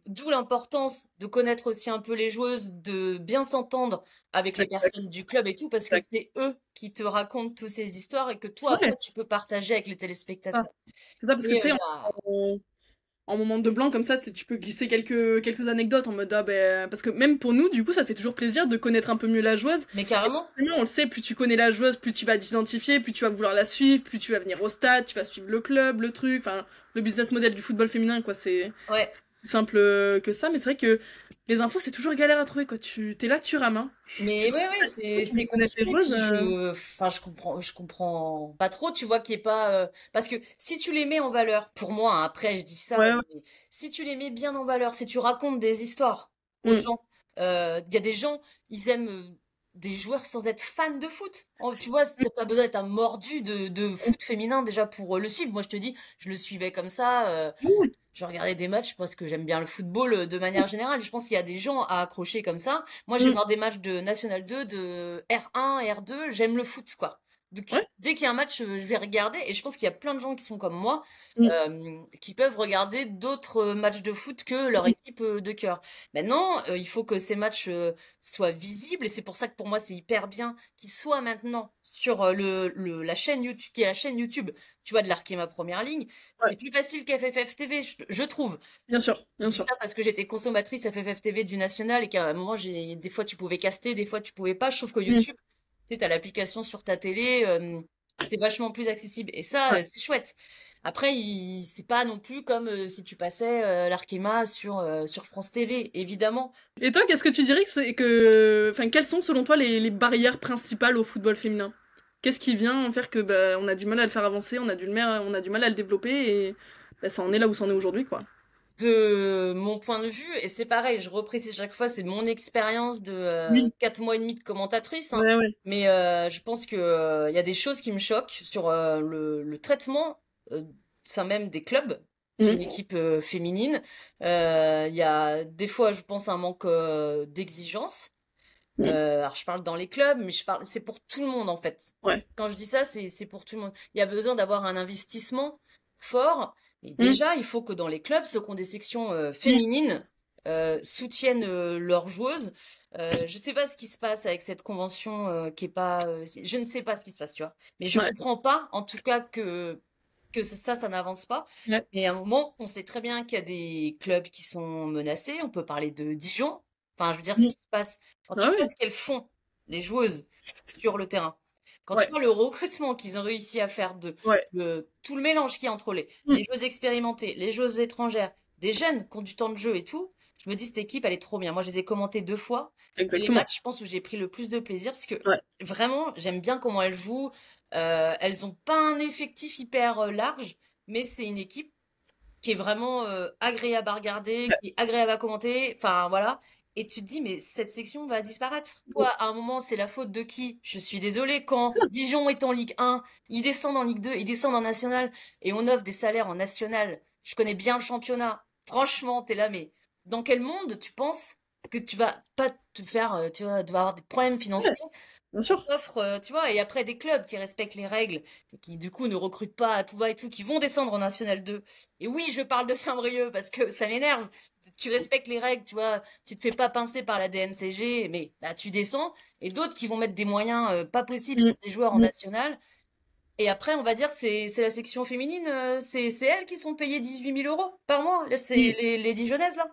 d'où l'importance de connaître aussi un peu les joueuses, de bien s'entendre avec les personnes Exact. du club et tout, parce que Exact. c'est eux qui te racontent toutes ces histoires et que toi, Ouais. après, tu peux partager avec les Ça. téléspectateurs. C'est ça parce que tu Et sais, là, en moment de blanc comme ça, tu peux glisser quelques anecdotes en mode ah ben parce que même pour nous du coup ça fait toujours plaisir de connaître un peu mieux la joueuse. mais Et carrément. forcément, on le sait, plus tu connais la joueuse, plus tu vas t'identifier, plus tu vas vouloir la suivre, plus tu vas venir au stade, tu vas suivre le club, le truc, enfin le business model du football féminin quoi, c'est Ouais. plus simple que ça, mais c'est vrai que les infos c'est toujours galère à trouver quoi. Tu t'es là, tu rames. Hein. Mais Tu trouves ouais, ouais, tu veux c'est connaître les compliqué. joueuses. Puis enfin, je comprends pas trop. Tu vois qu'il est pas, parce que si tu les mets en valeur, pour moi, hein, après je dis ça, Ouais, ouais. mais si tu les mets bien en valeur, si tu racontes des histoires aux Mm. gens, il y a des gens, ils aiment des joueurs sans être fans de foot. Oh, tu vois, t'as pas besoin d'être un mordu de foot féminin déjà pour le suivre. Moi, je te dis, je le suivais comme ça. Mm. Je regardais des matchs parce que j'aime bien le football de manière générale. Je pense qu'il y a des gens à accrocher comme ça. Moi, je vais Mm. voir des matchs de National 2, de R1, R2. J'aime le foot, quoi. Donc, Ouais. dès qu'il y a un match, je vais regarder. Et je pense qu'il y a plein de gens qui sont comme moi, Mm. qui peuvent regarder d'autres matchs de foot que leur Mm. équipe de cœur. Maintenant, il faut que ces matchs soient visibles. Et c'est pour ça que pour moi, c'est hyper bien qu'ils soient maintenant sur la chaîne YouTube, qui est la chaîne YouTube, tu vois, de l'Arkema Première Ligne. Ouais. C'est plus facile qu'FFF TV, je trouve. Bien sûr, Je bien dis sûr. ça parce que j'étais consommatrice FFF TV du national et qu'à un moment, des fois tu pouvais caster, des fois tu pouvais pas. Je trouve que Mm. YouTube, tu sais, t'as l'application sur ta télé, c'est vachement plus accessible. Et ça, Ouais. c'est chouette. Après, c'est pas non plus comme si tu passais l'Arkema sur France TV, évidemment. Et toi, qu'est-ce que tu dirais que c'est que. Enfin, quelles sont selon toi les barrières principales au football féminin? Qu'est-ce qui vient faire que bah, on a du mal à le faire avancer, on a du mal à le développer et bah, ça en est là où ça en est aujourd'hui, quoi. De mon point de vue, et c'est pareil, je reprécise chaque fois, c'est mon expérience de Oui. 4 mois et demi de commentatrice, hein. Ouais, ouais. Mais je pense que il y a des choses qui me choquent sur le traitement sein même des clubs d'une Mhm. équipe féminine. Il y a des fois, je pense, un manque d'exigence. Mhm. Alors je parle dans les clubs, mais c'est pour tout le monde en fait. Ouais. Quand je dis ça, c'est pour tout le monde. Il y a besoin d'avoir un investissement fort. Et Mhm. déjà, il faut que dans les clubs, ceux qui ont des sections Mhm. féminines soutiennent leurs joueuses. Je sais pas ce qui se passe avec cette convention qui est pas. Je ne sais pas ce qui se passe, tu vois. Mais je Ouais. comprends pas, en tout cas, que que ça n'avance pas. Ouais. Et à un moment, on sait très bien qu'il y a des clubs qui sont menacés. On peut parler de Dijon. Enfin, je veux dire, ce Mmh. qui se passe quand Ah tu vois ouais. ce qu'elles font, les joueuses, sur le terrain. Quand tu Ouais. vois le recrutement qu'ils ont réussi à faire Ouais. de tout le mélange qu'il y a entre Mmh. les joueuses expérimentées, les joueuses étrangères, des jeunes qui ont du temps de jeu et tout, je me dis, cette équipe, elle est trop bien. Moi, je les ai commentées 2 fois. C'est les Exactement. matchs, je pense, où j'ai pris le plus de plaisir parce que Ouais. vraiment, j'aime bien comment elles jouent. Elles ont pas un effectif hyper large, mais c'est une équipe qui est vraiment agréable à regarder, Ouais. qui est agréable à commenter. Enfin, voilà. Et tu te dis, mais cette section va disparaître. Mmh. Toi, à un moment, c'est la faute de qui? Je suis désolée, quand C'est ça. Dijon est en Ligue 1, ils descendent en Ligue 2, ils descendent en National, et on offre des salaires en National. Je connais bien le championnat. Franchement, t'es là, mais dans quel monde tu penses que tu vas pas te faire, tu vas devoir avoir des problèmes Ouais, financiers? bien sûr. Offre, tu vois, et après des clubs qui respectent les règles, et qui du coup ne recrutent pas à tout va et tout, qui vont descendre en National 2. Et oui, je parle de Saint-Brieuc parce que ça m'énerve. Tu respectes les règles, tu vois, tu te fais pas pincer par la DNCG, mais bah, tu descends. Et d'autres qui vont mettre des moyens pas possibles Mmh. sur des joueurs en Mmh. National. Et après, on va dire, c'est la section féminine, c'est elles qui sont payées 18 000 € par mois. Là, c'est Mmh. les Dijonnaises, là.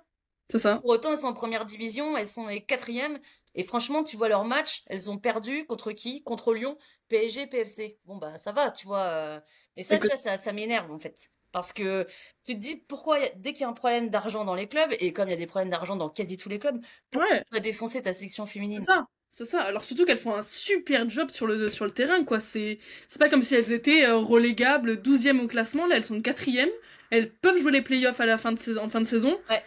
C'est ça. Pour autant, elles sont en première division, elles sont les quatrièmes. Et franchement, tu vois leur match, elles ont perdu contre qui? Contre Lyon, PSG, PFC. Bon, bah, ça va, tu vois. Et ça, tu Écoute. vois, ça m'énerve, en fait. Parce que tu te dis, pourquoi, dès qu'il y a un problème d'argent dans les clubs, et comme il y a des problèmes d'argent dans quasi tous les clubs, pourquoi Ouais. tu vas défoncer ta section C'est féminine? ça, c'est ça. Alors surtout qu'elles font un super job sur le terrain, quoi. C'est pas comme si elles étaient relégables 12e au classement, là elles sont 4e. Elles peuvent jouer les playoffs à la fin de saison, en fin de saison. Ouais.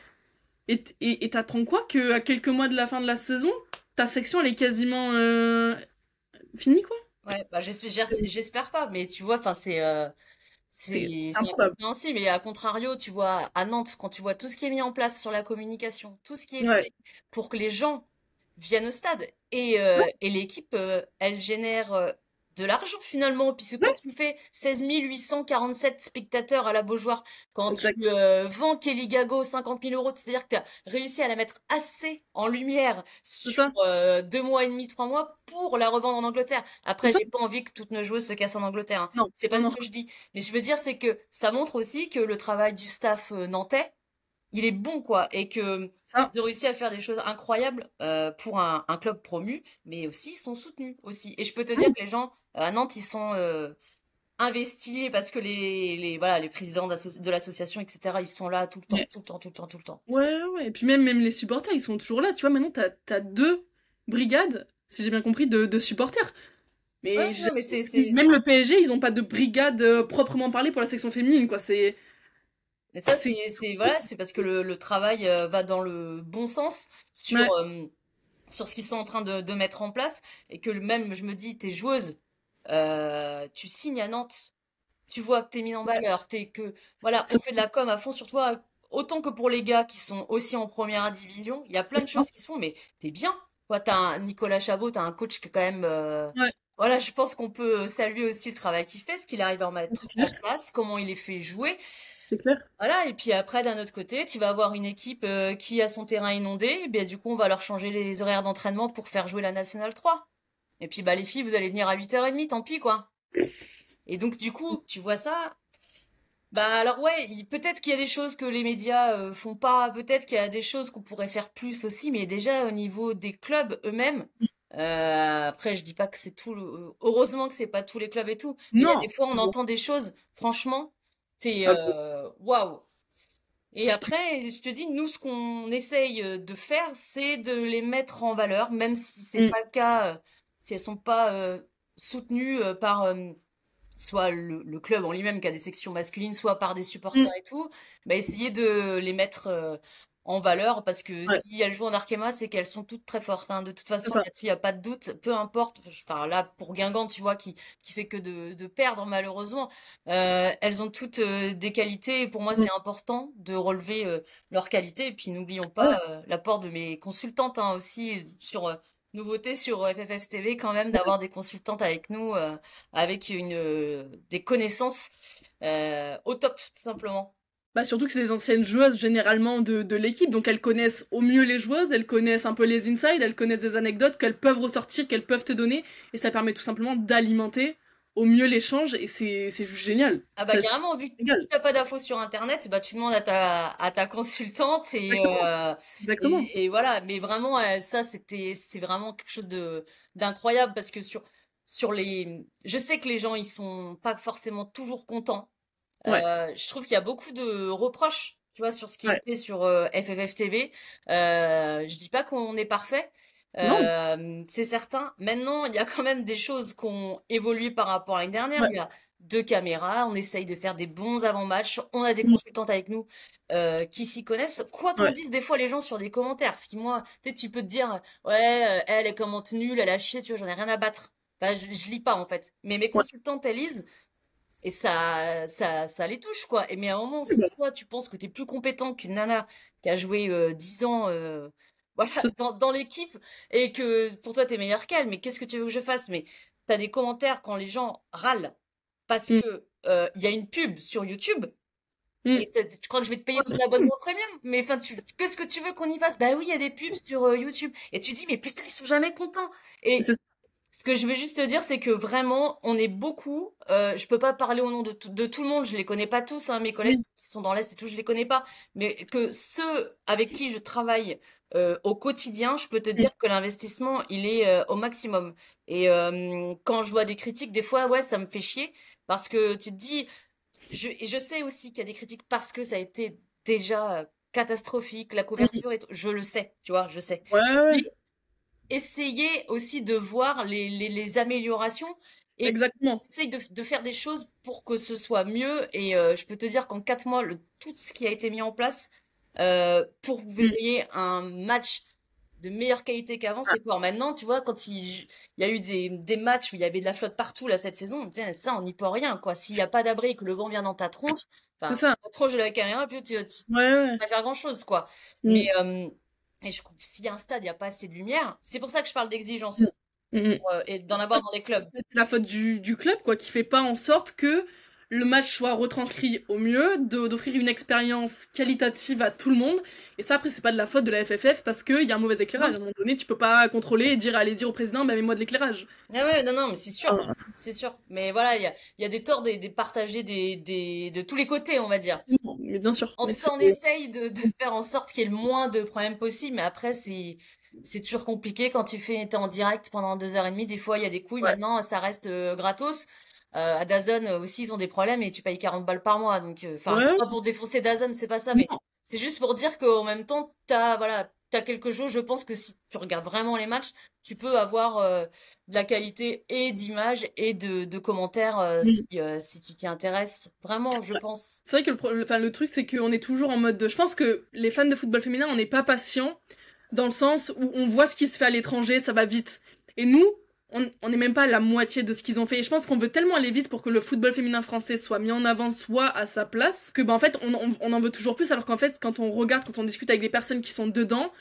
Et t'apprends quoi? Que à quelques mois de la fin de la saison, ta section elle est quasiment finie, quoi. Ouais, bah, j'espère pas, mais tu vois, enfin, C'est c'est improbable. incompréhensible. Et à contrario, tu vois, à Nantes, quand tu vois tout ce qui est mis en place sur la communication, tout ce qui est Ouais. fait pour que les gens viennent au stade et l'équipe, elle génère de l'argent finalement, puisque quand Ouais, tu fais 16 847 spectateurs à la Beaujoire, quand tu exact. vends Kelly Gago 50 000 €, c'est-à-dire que tu as réussi à la mettre assez en lumière C'est sur ça. 2 mois et demi, 3 mois pour la revendre en Angleterre. C'est Après, ça. j'ai pas envie que toutes nos joueuses se cassent en Angleterre, hein. Non, C'est pas non, ce non. que je dis. Mais je veux dire, c'est que ça montre aussi que le travail du staff nantais, il est bon, quoi, et que Ça. ils ont réussi à faire des choses incroyables pour un club promu, mais aussi ils sont soutenus aussi. Et je peux te dire Oui. que les gens à Nantes, ils sont investis parce que voilà, les présidents de l'association, etc., ils sont là tout le temps, Ouais. tout le temps, tout le temps, tout le temps. Ouais. Et puis même les supporters, ils sont toujours là. Tu vois, maintenant t'as deux brigades, si j'ai bien compris, de supporters. Ouais, Mais j'ai non, mais jamais vu- même le PSG, ils ont pas de brigade proprement parlée pour la section féminine, quoi. mais ça, C'est, voilà, c'est parce que le travail va dans le bon sens ouais, sur ce qu'ils sont en train de mettre en place et que même, je me dis, tes joueuses, tu signes à Nantes, tu vois que t'es mis en ouais, valeur, voilà, on c'est fait de la com à fond sur toi, autant que pour les gars qui sont aussi en première division, il y a c'est plein de ça. choses qui se font, mais t'es bien. Toi, t'as un Nicolas Chabot, t'as un coach qui est quand même, Ouais, voilà, je pense qu'on peut saluer aussi le travail qu'il fait, ce qu'il arrive à en c'est mettre en clair, place, comment il les fait jouer. c'est clair. Voilà, et puis après, d'un autre côté, tu vas avoir une équipe qui a son terrain inondé, et bien du coup, on va leur changer les horaires d'entraînement pour faire jouer la Nationale 3. Et puis, bah, les filles, vous allez venir à 8h30, tant pis, quoi. Et donc, du coup, tu vois ça. Bah, alors, ouais, peut-être qu'il y a des choses que les médias font pas, peut-être qu'il y a des choses qu'on pourrait faire plus aussi, mais déjà, au niveau des clubs eux-mêmes, après, je dis pas que c'est heureusement que c'est pas tous les clubs et tout, mais il y a des Non, fois, on bon, entend des choses, franchement, c'est ah, waouh. Et je te- après, je te dis, nous, ce qu'on essaye de faire, c'est de les mettre en valeur, même si c'est Mm, pas le cas, si elles sont pas soutenues par soit le club en lui-même qui a des sections masculines, soit par des supporters mm, et tout, bah essayer de les mettre en valeur parce que ouais, si elles jouent en Arkema, c'est qu'elles sont toutes très fortes, hein. De toute c'est façon, ça. là-dessus, il n'y a pas de doute, peu importe. Enfin, là, pour Guingamp, tu vois, qui fait que de perdre, malheureusement, elles ont toutes des qualités. Et pour moi, Mm, c'est important de relever leurs qualités. Et puis, n'oublions ouais, pas l'apport de mes consultantes, hein, aussi sur nouveauté sur FFF TV quand même ouais. d'avoir des consultantes avec nous avec des connaissances au top, tout simplement. Bah surtout que c'est des anciennes joueuses généralement de l'équipe, donc elles connaissent au mieux les joueuses, elles connaissent un peu les insides, elles connaissent des anecdotes qu'elles peuvent ressortir, qu'elles peuvent te donner, et ça permet tout simplement d'alimenter au mieux l'échange et c'est juste génial. Ah bah carrément, vu que si Génial. t'as pas d'infos sur Internet, bah tu demandes à ta consultante Exactement. Exactement. et voilà. Mais vraiment, ça c'est vraiment quelque chose de d'incroyable parce que sur les, je sais que les gens ils sont pas forcément toujours contents. Ouais. Je trouve qu'il y a beaucoup de reproches, tu vois, sur ce qui est Ouais. fait sur FFF TV. Je dis pas qu'on est parfait. Non. C'est certain. Maintenant, il y a quand même des choses qui ont évolué par rapport à l'année dernière. Ouais. Il y a deux caméras, on essaye de faire des bons avant-matchs, on a des Mm. consultantes avec nous qui s'y connaissent. Quoi qu'on Ouais. dise des fois les gens sur des commentaires, ce qui moi, peut-être tu peux te dire, ouais, elle commente nul, elle a chié, tu vois, j'en ai rien à battre. Bah, je lis pas en fait. Mais mes Ouais. consultantes, elles lisent. Et ça les touche, quoi. Et mais à un moment, si toi, tu penses que t'es plus compétent qu'une nana qui a joué 10 ans voilà, C'est- dans l'équipe et que pour toi, t'es meilleur qu'elle, mais qu'est-ce que tu veux que je fasse? Mais t'as des commentaires quand les gens râlent parce Mm. que il y a une pub sur YouTube Mm. et tu crois que je vais te payer ton abonnement premium? Mais enfin, qu'est-ce que tu veux qu'on y fasse? Bah oui, il y a des pubs sur YouTube. Et tu dis, mais putain, ils sont jamais contents. Et C'est ça. ce que je veux juste te dire, c'est que vraiment, on est beaucoup. Je peux pas parler au nom de tout le monde, je les connais pas tous, hein, mes collègues Oui. qui sont dans l'Est et tout, je les connais pas. Mais que ceux avec qui je travaille au quotidien, je peux te Mm. dire que l'investissement, il est au maximum. Et quand je vois des critiques, des fois, ouais, ça me fait chier parce que tu te dis, et je sais aussi qu'il y a des critiques parce que ça a été déjà catastrophique, la Mm. couverture et tout. Je le sais, tu vois, je sais. Ouais, ouais, ouais. Essayer aussi de voir les améliorations et Exactement. essayer de faire des choses pour que ce soit mieux. Et je peux te dire qu'en 4 mois, tout ce qui a été mis en place pour que vous Mm. ayez un match de meilleure qualité qu'avant, c'est fort. Maintenant, tu vois, quand il y a eu des matchs où il y avait de la flotte partout là cette saison, tiens, ça, on n'y peut rien, quoi. S'il n'y a pas d'abri et que le vent vient dans ta tronche, C'est enfin, ça. la tronche de la caméra, puis tu Ouais, ouais. pas faire grand-chose, quoi. Mais Mm. et s'il y a un stade, il n'y a pas assez de lumière. C'est pour ça que je parle d'exigence Mm. aussi, Mm. et d'en Ça, avoir dans les clubs. c'est la faute du club, quoi, qui fait pas en sorte que le match soit retranscrit au mieux, d'offrir une expérience qualitative à tout le monde. Et ça, après, c'est pas de la faute de la FFF parce qu'il y a un mauvais éclairage. À un moment donné, tu peux pas contrôler et aller dire au président, bah, mets-moi de l'éclairage. Ah ouais, non, non, mais c'est sûr, Ah, c'est sûr. Mais voilà, il y a des torts des partagés de tous les côtés, on va dire. forcément, mais bien sûr. En Mais tout cas, c'est. on essaye de faire en sorte qu'il y ait le moins de problèmes possible, mais après, c'est toujours compliqué quand t'es en direct pendant 2 heures et demie. Des fois, il y a des couilles. Ouais. Maintenant, ça reste gratos. À DAZN aussi, ils ont des problèmes et tu payes 40 balles par mois. Donc, enfin, c'est Ouais. pas pour défoncer DAZN, c'est pas ça, mais Non. c'est juste pour dire qu'en même temps, voilà, t'as quelque chose. Je pense que si tu regardes vraiment les matchs, tu peux avoir de la qualité et d'image et de commentaires Mm. si tu t'y intéresses. Vraiment, je pense. C'est vrai que enfin, le truc, c'est qu'on est toujours en mode de. Je pense que les fans de football féminin, on n'est pas patients dans le sens où on voit ce qui se fait à l'étranger, ça va vite. Et nous, on n'est même pas à la moitié de ce qu'ils ont fait. Et je pense qu'on veut tellement aller vite pour que le football féminin français soit mis en avant, soit à sa place, que en fait, on en veut toujours plus, alors qu'en fait, quand on regarde, quand on discute avec des personnes qui sont dedans,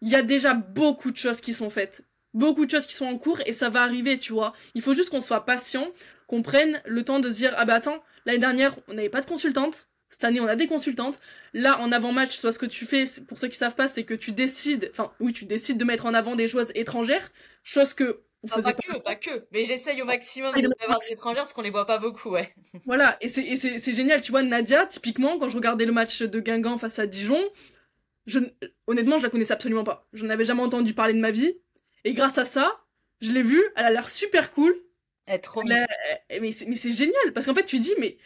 il y a déjà beaucoup de choses qui sont faites. Beaucoup de choses qui sont en cours et ça va arriver, tu vois. Il faut juste qu'on soit patient, qu'on prenne le temps de se dire, ah bah attends, l'année dernière, on n'avait pas de consultante. Cette année, on a des consultantes. Là, en avant-match, soit ce que tu fais, pour ceux qui savent pas, c'est que tu décides, enfin, oui, tu décides de mettre en avant des joueuses étrangères, chose que on Enfin, faisait pas. pas que. Mais j'essaye au maximum d'avoir des étrangères parce qu'on les voit pas beaucoup, ouais. Voilà, et c'est génial, tu vois, Nadia, typiquement, quand je regardais le match de Guingamp face à Dijon, je, honnêtement, je la connaissais absolument pas. Je n'en avais jamais entendu parler de ma vie. Et grâce à ça, je l'ai vue, elle a l'air super cool. Elle est trop Elle mignonne. mais c'est génial, parce qu'en fait, tu dis, mais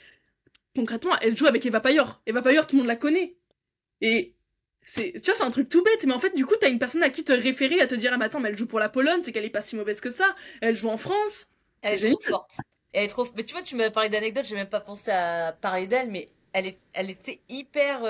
concrètement, elle joue avec Eva Payor. Eva Payor, tout le monde la connaît. Et tu vois, c'est un truc tout bête, mais en fait, du coup, t'as une personne à qui te référer, à te dire, ah, mais attends, mais elle joue pour la Pologne, c'est qu'elle est pas si mauvaise que ça. Elle joue en France. Elle C'est est génial. trop forte. Elle est trop. Mais tu vois, tu m'as parlé d'anecdotes, j'ai même pas pensé à parler d'elle, mais elle était hyper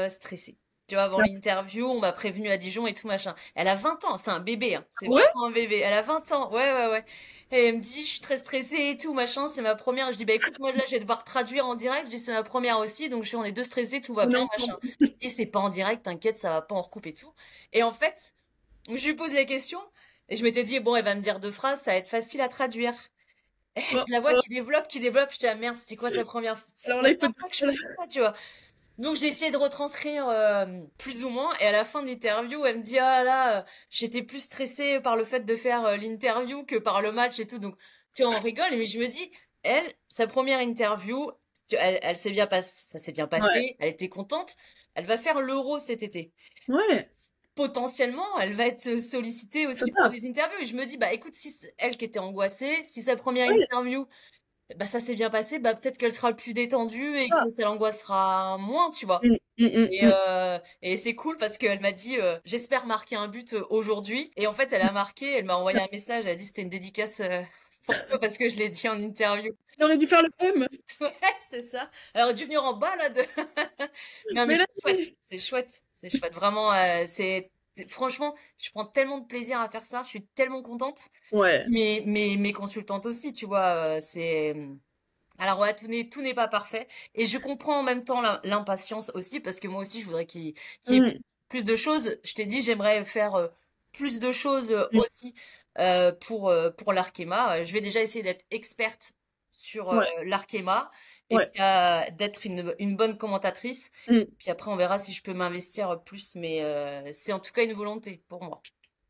stressée. Tu vois, avant l'interview, on m'a prévenu à Dijon et tout machin. Elle a 20 ans, c'est un bébé, hein. C'est Ouais, vraiment un bébé. Elle a 20 ans, ouais, ouais, ouais. Et elle me dit, je suis très stressée et tout machin, c'est ma première. Je dis, bah écoute, moi là, je vais devoir traduire en direct. Je dis, c'est ma première aussi, donc on est deux stressés, tout va on est bien, ensemble. machin. Je dis, c'est pas en direct, t'inquiète, ça va pas, on recoupe et tout. Et en fait, je lui pose les questions et je m'étais dit, bon, elle va me dire 2 phrases, ça va être facile à traduire. Et Oh, je la vois oh. qui développe. Je dis, ah merde, c'était quoi sa première fois? C'est Alors la là, il faut. première fois que je faisais ça, tu vois. Donc j'ai essayé de retranscrire plus ou moins. Et à la fin de l'interview, elle me dit, ah là, j'étais plus stressée par le fait de faire l'interview que par le match et tout. Donc tu vois, on rigole, mais je me dis, elle, sa première interview, elle s'est bien passé, ça s'est bien Ouais, passé, elle était contente. Elle va faire l'Euro cet été. ouais, Potentiellement, elle va être sollicitée c'est aussi pour ça. des interviews. Et je me dis, bah écoute, si elle qui était angoissée, si sa première Ouais, interview, bah ça s'est bien passé, bah peut-être qu'elle sera plus détendue c'est et ça. que ça l'angoissera moins, tu vois. Mm, mm, mm, mm. Et c'est cool parce qu'elle m'a dit, j'espère marquer un but aujourd'hui. Et en fait, elle a marqué, elle m'a envoyé un message, elle a dit c'était une dédicace pour toi parce que je l'ai dit en interview. Il aurait dû faire le même. Ouais, c'est ça. Elle aurait dû venir en bas là de. Non mais Mais là, c'est chouette, c'est chouette, c'est chouette. Vraiment, franchement, je prends tellement de plaisir à faire ça. Je suis tellement contente. ouais. Mes consultantes aussi, tu vois, c'est. Alors ouais, tout n'est pas parfait. Et je comprends en même temps l'impatience aussi, parce que moi aussi, je voudrais qu'il y ait Mm, plus de choses. Je t'ai dit, j'aimerais faire plus de choses mm, aussi pour l'Arkema. Je vais déjà essayer d'être experte sur ouais, l'Arkema et ouais. puis d'être une bonne commentatrice. Mm. Puis après, on verra si je peux m'investir plus, mais c'est en tout cas une volonté pour moi.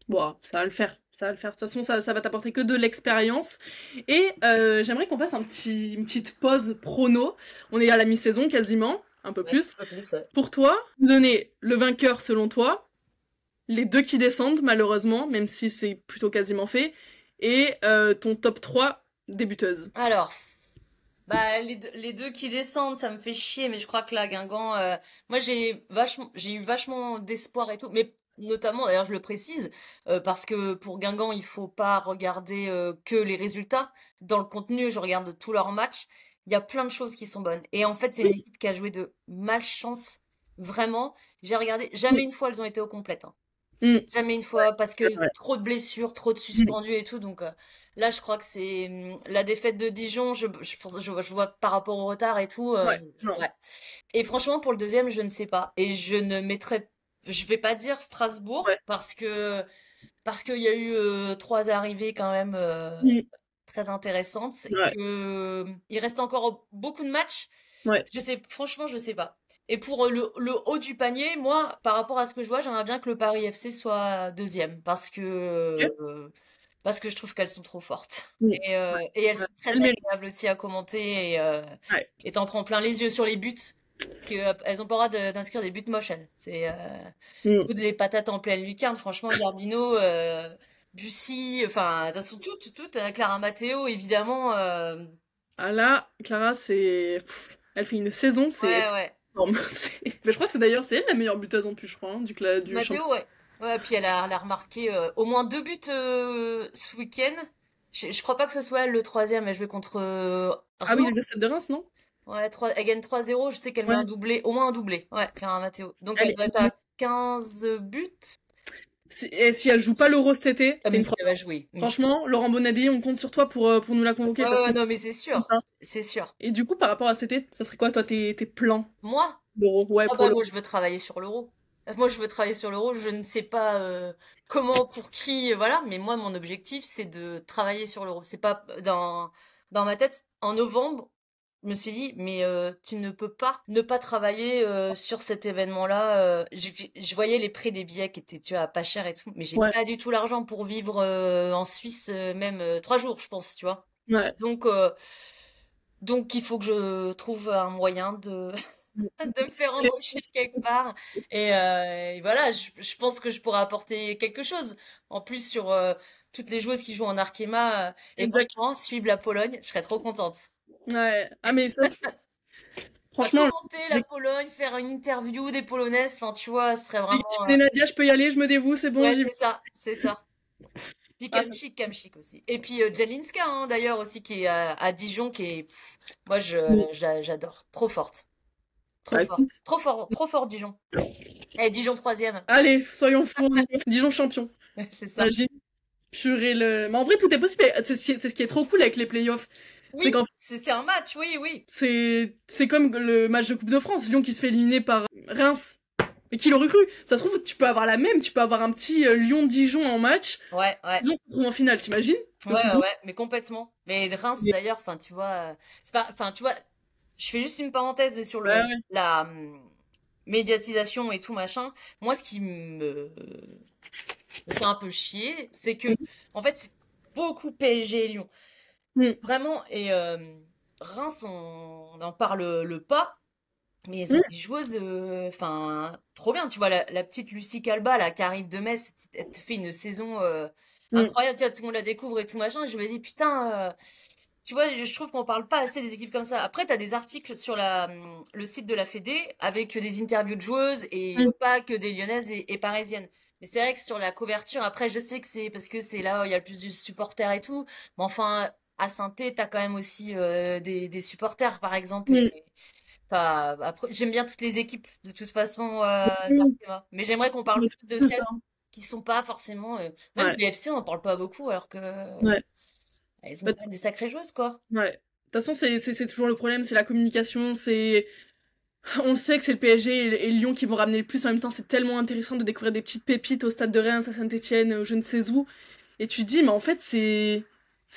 Bon, ça va le faire. Ça va le faire. De toute façon, ça va t'apporter que de l'expérience. Et j'aimerais qu'on fasse une petite pause prono. On est à la mi-saison quasiment, un peu Ouais, plus. un peu plus, ouais. Pour toi, donner le vainqueur selon toi, les deux qui descendent malheureusement, même si c'est plutôt quasiment fait, et ton top 3 des buteuses. Alors, bah les deux qui descendent, ça me fait chier, mais je crois que là, Guingamp, moi j'ai eu vachement d'espoir et tout, mais notamment, d'ailleurs je le précise, parce que pour Guingamp, il faut pas regarder que les résultats. Dans le contenu, je regarde tous leurs matchs. Il y a plein de choses qui sont bonnes. Et en fait, c'est une Oui, équipe qui a joué de malchance, vraiment. J'ai regardé, oui. jamais une fois elles ont été au complète, hein. Mm. Jamais une fois, parce que Ouais, ouais. trop de blessures, trop de Mm. suspendus et tout. Donc là, je crois que c'est la défaite de Dijon. Je vois par rapport au retard et tout. Ouais, non. Ouais. Et franchement, pour le deuxième, je ne sais pas. Et je ne mettrai, je vais pas dire Strasbourg Ouais. parce qu'il y a eu trois arrivées quand même Mm. très intéressantes et Ouais, que il reste encore beaucoup de matchs. ouais. Franchement, je sais pas. Et pour le haut du panier, moi, par rapport à ce que je vois, j'aimerais bien que le Paris FC soit deuxième Ok. parce que je trouve qu'elles sont trop fortes. Mm. Ouais. Et elles Ouais. sont très Elle mérite. agréables aussi à commenter Ouais. et t'en prends plein les yeux sur les buts parce que elles ont pas le droit d'inscrire des buts moches, elles. C'est Mm. ou des patates en pleine lucarne. Franchement, Garbino, Bussy, enfin, elles sont toutes, Clara Matteo, évidemment. Ah là, Clara, elle fait une saison, Ouais, c'est ouais. énorme. Mais je crois que c'est elle la meilleure buteuse en plus, je crois, hein, du championnat. Mathéo, ouais. Ouais, puis elle a remarqué au moins deux buts ce week-end. Je crois pas que ce soit elle le troisième, elle jouait contre Ah oui, Reims. le 7 de Reims, non? Ouais, elle gagne 3-0. Je sais qu'elle met un Ouais. doublé, au moins un doublé. Ouais, Clara Mathéo. Donc Elle elle est doit être à 15 buts. Et si elle joue pas l'Euro cet été, Ah, c'est mais une si preuve. elle va jouer. Franchement, Laurent Bonadé, on compte sur toi pour nous la convoquer Ouais, parce que ouais, non, mais c'est comme sûr. ça. C'est sûr. Et du coup, par rapport à cet été, ça serait quoi, toi, tes plans Moi? d'Euro? Ouais, Ah pour bah l'Euro. moi je veux travailler sur l'euro. Moi je veux travailler sur l'euro. Je ne sais pas comment, pour qui, voilà. Mais moi mon objectif c'est de travailler sur l'euro. C'est pas dans ma tête. En novembre, je me suis dit mais tu ne peux pas ne pas travailler sur cet événement-là. Je voyais les prix des billets qui étaient tu vois pas chers et tout, mais j'ai Ouais, pas du tout l'argent pour vivre en Suisse même 3 jours je pense tu vois. ouais. Donc donc il faut que je trouve un moyen de de me faire embaucher quelque part. Et voilà, je pense que je pourrais apporter quelque chose. En plus, sur toutes les joueuses qui jouent en Arkema, et Exact. franchement, suivre la Pologne, je serais trop contente. Ouais. Ah, mais ça, Bah, franchement, commenter la Pologne, faire une interview des Polonaises, enfin, tu vois, ce serait oui, vraiment... je connais Nadia, je peux y aller, je me dévoue, c'est bon, Ouais, j'y vais. c'est ça, c'est ça. Puis Ah, Kamchik aussi. Et puis Jelinska, hein, d'ailleurs, aussi, qui est à Dijon, qui est... moi, Mm. j'adore. Trop forte. Trop Bah, fort. écoute. Trop fort, Dijon. Et Dijon troisième. Allez, soyons fous, Dijon champion. C'est ça. Imagine. Purée le. Mais en vrai, tout est possible. C'est ce qui est trop cool avec les playoffs. C'est Oui, qu'en c'est un match, oui, oui. c'est comme le match de Coupe de France, Lyon qui se fait éliminer par Reims. Mais qui l'aurait cru? Ça se trouve, tu peux avoir la même, tu peux avoir un petit Lyon-Dijon en match. Ouais, ouais. Dijon se retrouve en finale, t'imagines? Ouais, Le truc ouais, de ouf. ouais, mais complètement. Mais Reims, Mais- d'ailleurs, enfin, tu vois, c'est pas, enfin, tu vois, je fais juste une parenthèse, mais sur Ouais, ouais. la médiatisation et tout machin, moi, ce qui me fait un peu chier, c'est que, en fait, c'est beaucoup PSG et Lyon. Mm. Vraiment. Et Reims, on n'en parle le pas. Mais elles ont Mm. des joueuses, enfin, trop bien. Tu vois, la petite Lucie Calba, là, qui arrive de Metz, elle te fait une saison Mm. incroyable. Tu vois, tout le monde la découvre et tout machin. Et je me dis, putain, tu vois, je trouve qu'on parle pas assez des équipes comme ça. Après, t'as des articles sur le site de la Fédé avec des interviews de joueuses et Mm. pas que des lyonnaises et parisiennes. Mais c'est vrai que sur la couverture, après, je sais que c'est parce que c'est là où il y a le plus de supporters et tout. Mais enfin, à Saint-Étienne, t'as quand même aussi des supporters, par exemple. Mm. Enfin, après, j'aime bien toutes les équipes, de toute façon, Mm. d'Arkema. Mais j'aimerais qu'on parle Mais plus de tout ça. celles qui sont pas forcément. Même le Ouais. BFC, on en parle pas beaucoup, alors que Ouais. elles ont Bah, quand même des sacrées joueuses, quoi. ouais. De toute façon, c'est toujours le problème, c'est la communication, c'est... On sait que c'est le PSG et Lyon qui vont ramener le plus, en même temps, c'est tellement intéressant de découvrir des petites pépites au stade de Reims, à Saint-Etienne, je ne sais où. Et tu te dis, mais en fait, c'est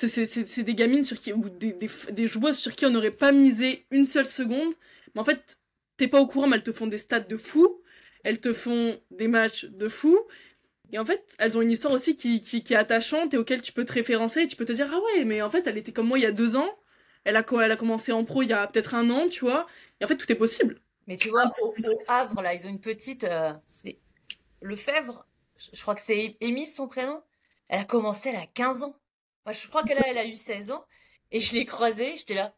des gamines sur qui, ou des joueuses sur qui on n'aurait pas misé une seule seconde. Mais en fait, t'es pas au courant, mais elles te font des stats de fou. Elles te font des matchs de fou. Et en fait, elles ont une histoire aussi qui est attachante et auquel tu peux te référencer. Et tu peux te dire, ah ouais, mais en fait, elle était comme moi il y a 2 ans. Elle a commencé en pro il y a peut-être un an, tu vois. Et en fait, tout est possible. Mais tu vois, au Havre, là, ils ont une petite. C'est Lefebvre, je crois que c'est Émilie son prénom. Elle a commencé, elle a 15 ans. Moi, je crois qu'elle elle a eu 16 ans. Et je l'ai croisée, j'étais là.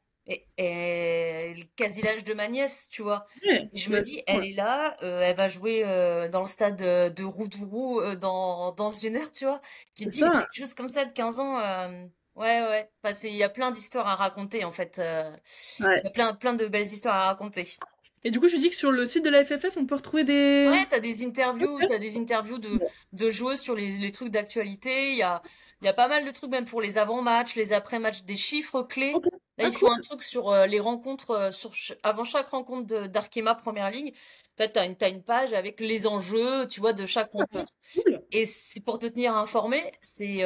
Et quasi l'âge de ma nièce, tu vois. Ouais, Et je me bah, dis, elle est là, elle va jouer dans le stade de Roudouroux dans 1 heure, tu vois. Tu te c'est dis, mais ça. des choses comme ça de 15 ans, ouais, ouais. Enfin, il y a plein d'histoires à raconter, en fait. Il y Ouais. a plein de belles histoires à raconter. Et du coup, je dis que sur le site de la FFF, on peut retrouver des... Ouais, t'as des interviews de joueuses sur les trucs d'actualité. Il y a pas mal de trucs même pour les avant-matchs, les après-matchs, des chiffres clés. Ok. Là, Ah, ils font un cool. truc sur les rencontres, avant chaque rencontre d'Arkema Première Ligue. En fait, t'as une page avec les enjeux, tu vois, de chaque Ah, rencontre. cool. Et c'est pour te tenir informé, c'est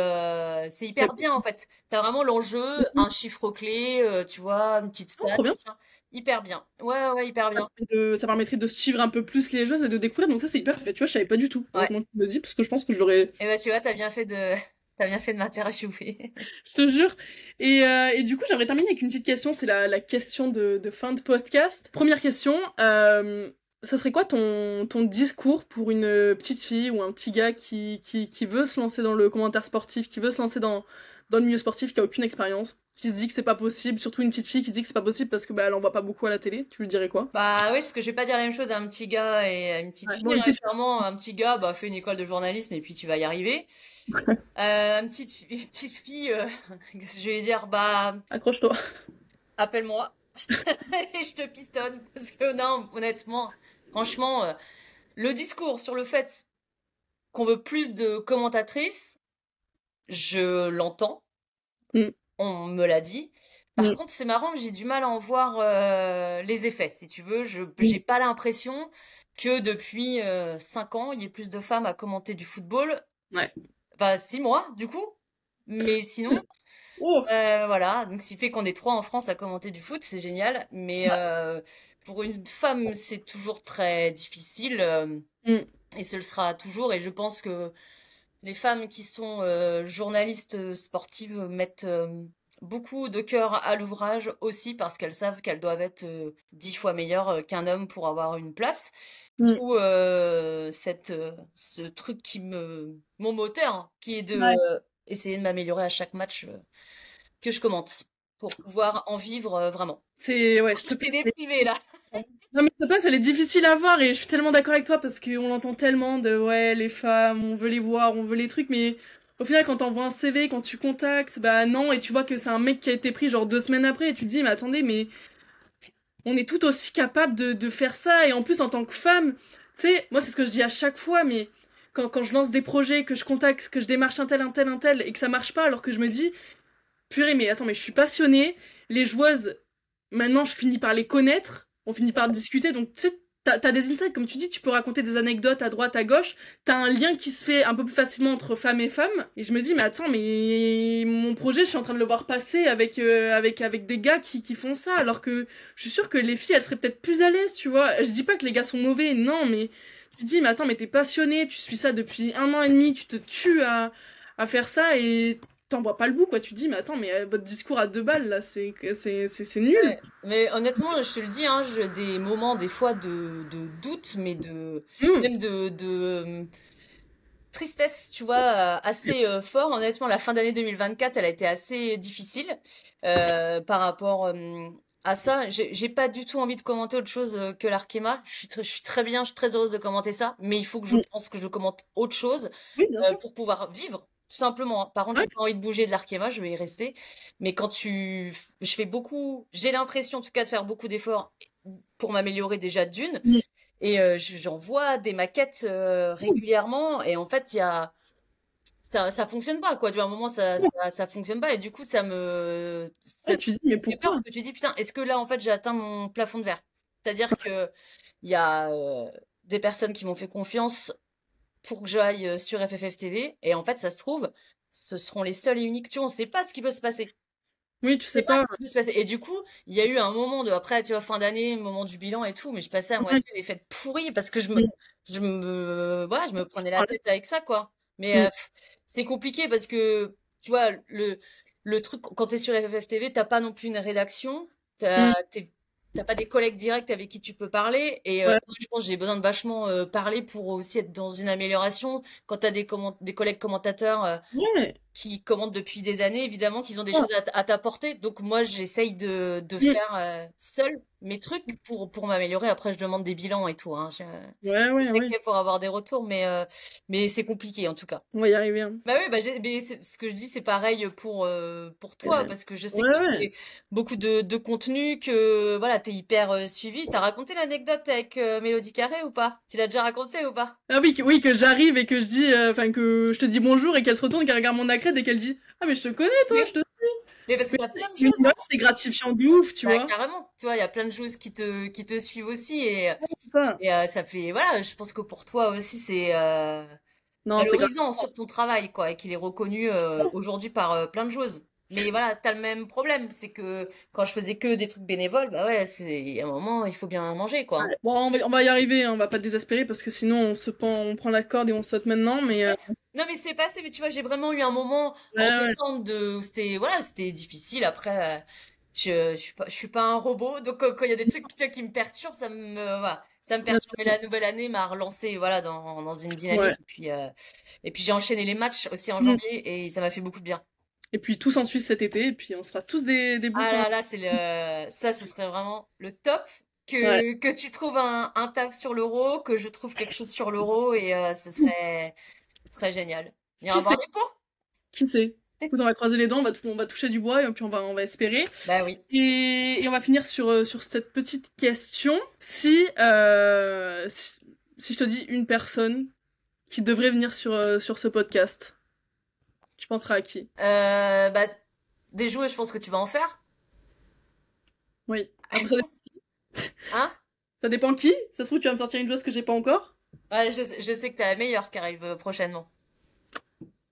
C'est hyper bien en fait. T'as vraiment l'enjeu, un chiffre clé, tu vois, une petite oh, stat, trop bien. machin. Hyper bien. Ouais, ouais, hyper bien. Ça permettrait de suivre un peu plus les joueuses et de découvrir. Donc ça, c'est hyper fait. Tu vois, je savais pas du tout. Ouais. Heureusement que tu me le dis, parce que je pense que je l'aurais... Et bah tu vois, t'as bien fait de m'interviewer. Je te jure. Et du coup, j'aimerais terminer avec une petite question. C'est la question de fin de podcast. Première question. Ce serait quoi ton discours pour une petite fille ou un petit gars qui veut se lancer dans le commentaire sportif, qui veut se lancer dans le milieu sportif, qui a aucune expérience, qui se dit que c'est pas possible, surtout une petite fille qui se dit que c'est pas possible parce que bah, elle en voit pas beaucoup à la télé. Tu lui dirais quoi? Bah oui, parce que je vais pas dire la même chose à un petit gars et à une petite Ouais, fille, bon, une hein. petite Clairement, un petit gars, bah fais une école de journalisme et puis tu vas y arriver. Une petite fille, qu'est-ce que je vais dire, bah accroche-toi. appelle-moi et je te pistonne parce que non, honnêtement, franchement, le discours sur le fait qu'on veut plus de commentatrices, je l'entends, Mm, on me l'a dit. Par mm, contre, c'est marrant, j'ai du mal à en voir les effets. Si tu veux, mm. j'ai pas l'impression que depuis 5 ans, il y ait plus de femmes à commenter du football. Ouais. Enfin, 6 mois, du coup. Mais sinon, Oh. voilà. Donc, ce qui fait qu'on est 3 en France à commenter du foot, c'est génial. Mais pour une femme, c'est toujours très difficile. Mm, Et ce le sera toujours. Et je pense que les femmes qui sont journalistes sportives mettent beaucoup de cœur à l'ouvrage aussi parce qu'elles savent qu'elles doivent être 10 fois meilleures qu'un homme pour avoir une place. mm. Ou ce truc mon moteur, hein, qui est de Ouais. essayer de m'améliorer à chaque match que je commente pour pouvoir en vivre vraiment. Ouais, s'il te Je t'ai plaît. déprimée là. Non mais cette place elle est difficile à voir et je suis tellement d'accord avec toi parce qu'on entend tellement de ouais les femmes on veut les voir on veut les trucs mais au final quand t'envoies un CV quand tu contactes bah non et tu vois que c'est un mec qui a été pris genre 2 semaines après et tu te dis mais attendez mais on est tout aussi capable de faire ça et en plus en tant que femme tu sais moi c'est ce que je dis à chaque fois mais quand je lance des projets que je contacte que je démarche un tel et que ça marche pas alors que je me dis purée mais attends mais je suis passionnée les joueuses maintenant je finis par les connaître, on finit par discuter, donc tu sais, t'as des insights, comme tu dis, tu peux raconter des anecdotes à droite, à gauche, t'as un lien qui se fait un peu plus facilement entre femmes et femmes, et je me dis, mais attends, mais mon projet, je suis en train de le voir passer avec des gars qui font ça, alors que je suis sûre que les filles, elles seraient peut-être plus à l'aise, tu vois. Je dis pas que les gars sont mauvais, non, mais tu te dis, mais attends, mais t'es passionné, tu suis ça depuis 1 an et demi, tu te tues à faire ça, et t'en vois pas le bout, quoi. Tu te dis, mais attends, mais votre discours à 2 balles, là, c'est nul. Ouais. Mais honnêtement, je te le dis, hein, j'ai des moments, des fois, de doute, mais même de tristesse, tu vois, assez fort. Honnêtement, la fin d'année 2024, elle a été assez difficile par rapport à ça. J'ai pas du tout envie de commenter autre chose que l'Arkema. Je suis très bien, je suis très heureuse de commenter ça, mais il faut que je pense que je commente autre chose Oui, bien sûr. pour pouvoir vivre. Tout simplement. Par contre, Ouais. j'ai pas envie de bouger de l'Arkema, je vais y rester. Mais je fais beaucoup, j'ai l'impression en tout cas de faire beaucoup d'efforts pour m'améliorer déjà d'une. Et j'en vois des maquettes régulièrement. Et en fait, ça fonctionne pas, quoi. Tu vois, à un moment, ça fonctionne pas. Et du coup, ça me Tu dis, mais fait peur pourquoi? parce que tu dis, putain, est-ce que là, en fait, j'ai atteint mon plafond de verre? C'est-à-dire que il y a des personnes qui m'ont fait confiance pour que j'aille sur FFF TV. Et en fait, ça se trouve, ce seront les seuls et uniques. Tu vois, on sait pas ce qui peut se passer. Oui, tu sais C'est pas pas. ce qui peut se passer. Et du coup, il y a eu un moment après, tu vois, fin d'année, moment du bilan et tout, mais je passais à moitié des fêtes pourries parce que voilà, je me prenais la tête avec ça, quoi. Mais c'est compliqué parce que, tu vois, le truc, quand t'es sur FFF TV, t'as pas non plus une rédaction, t'as pas des collègues directs avec qui tu peux parler. Et moi, je pense que j'ai besoin de vachement parler pour aussi être dans une amélioration. Quand t'as des collègues commentateurs qui commentent depuis des années, évidemment qu'ils ont des choses à t'apporter. Donc moi, j'essaye de faire seul mes trucs pour m'améliorer. Après, je demande des bilans et tout. Hein. Ouais. Pour avoir des retours, mais c'est compliqué en tout cas. On va y arriver. Hein. Bah oui, mais ce que je dis, c'est pareil pour toi, parce que je sais que tu fais beaucoup de contenu, que voilà, t'es hyper suivi. T'as raconté l'anecdote avec Mélodie Carré ou pas? Tu l'as déjà raconté ou pas? Ah oui, que j'arrive et que je dis, enfin, que je te dis bonjour et qu'elle se retourne, qu'elle regarde mon accrède et qu'elle dit, ah, mais je te connais, toi, je te Mais parce suis. qu'il y a plein de Mais choses. c'est gratifiant de ouf, tu vois. Carrément. Tu vois, il y a plein de choses qui te suivent aussi et Ça. ça fait, voilà, je pense que pour toi aussi, c'est Non, c'est valorisant sur ton travail, quoi, et qu'il est reconnu aujourd'hui par plein de choses. Mais voilà, t'as le même problème, c'est que quand je faisais que des trucs bénévoles, bah ouais, il y a un moment, il faut bien manger, quoi. Ouais. Bon, on va y arriver, hein, on va pas désespérer parce que sinon on prend la corde et on saute maintenant, mais Non, mais c'est passé, mais tu vois, j'ai vraiment eu un moment en décembre où c'était difficile. Après, je suis pas un robot, donc quand il y a des trucs tu vois, qui me perturbent, voilà, ça me perturbe. Mais la nouvelle année m'a relancé, voilà, dans une dynamique. Et puis j'ai enchaîné les matchs aussi en janvier et ça m'a fait beaucoup de bien. Et puis tous en Suisse cet été, et puis on sera tous des bouffons. Ah là là, ça, ce serait vraiment le top. Que tu trouves un taf sur l'Euro, que je trouve quelque chose sur l'Euro et ce serait génial. Il y aura voir les pots. Qui sait? Écoute, on va croiser les dents, on va toucher du bois et puis on va espérer. Bah oui. Et on va finir sur cette petite question. Si je te dis une personne qui devrait venir sur ce podcast, tu penseras à qui? Bah, des jouets, je pense que tu vas en faire. Oui. Après, ça dépend. Hein? Ça dépend qui? Ça se trouve, tu vas me sortir une joueuse que j'ai pas encore. Ouais, je sais que t'as la meilleure qui arrive prochainement.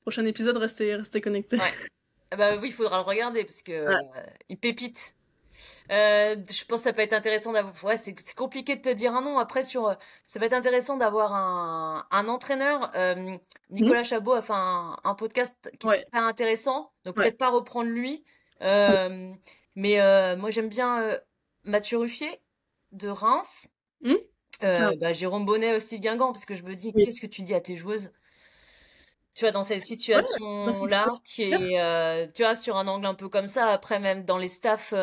Prochain épisode, restez connectés. Ouais. Bah oui, il faudra le regarder parce que il pépite. Je pense que ça peut être intéressant d'avoir. Ouais, c'est compliqué de te dire un nom. Après, ça peut être intéressant d'avoir un entraîneur. Nicolas Chabot a fait un podcast qui est hyper intéressant. Donc peut-être pas reprendre lui. Mais moi j'aime bien Mathieu Ruffier de Reims. Bah, Jérôme Bonnet aussi de Guingamp parce que je me dis qu'est-ce que tu dis à tes joueuses? Tu vois, dans cette situation-là, qui est, tu vois, sur un angle un peu comme ça, après même dans les staffs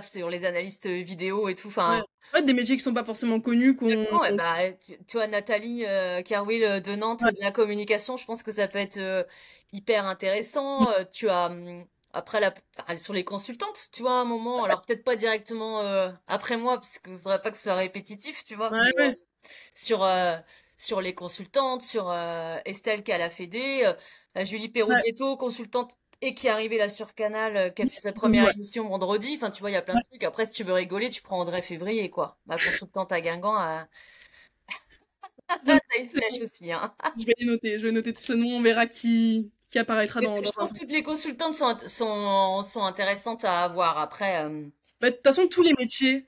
sur les analystes vidéo et tout, enfin. Des métiers qui sont pas forcément connus. Bah, tu vois, Nathalie Carwill de Nantes, de la communication, je pense que ça peut être hyper intéressant. Tu as, après, sur les consultantes, tu vois, à un moment, alors peut-être pas directement après moi, parce que je voudrais pas que ce soit répétitif, tu vois, mais, sur les consultantes, sur Estelle qui a la Fédé, Julie Perrotto, consultante et qui est arrivée là sur Canal, qui a fait sa première émission vendredi. Enfin, tu vois, il y a plein de trucs. Après, si tu veux rigoler, tu prends André Février, quoi. Ma consultante à Guingamp. T'as une flèche aussi, hein. Je vais noter tout ce nom, on verra qui apparaîtra dans. Je pense que toutes les consultantes sont intéressantes à avoir. Après. De toute façon, tous les métiers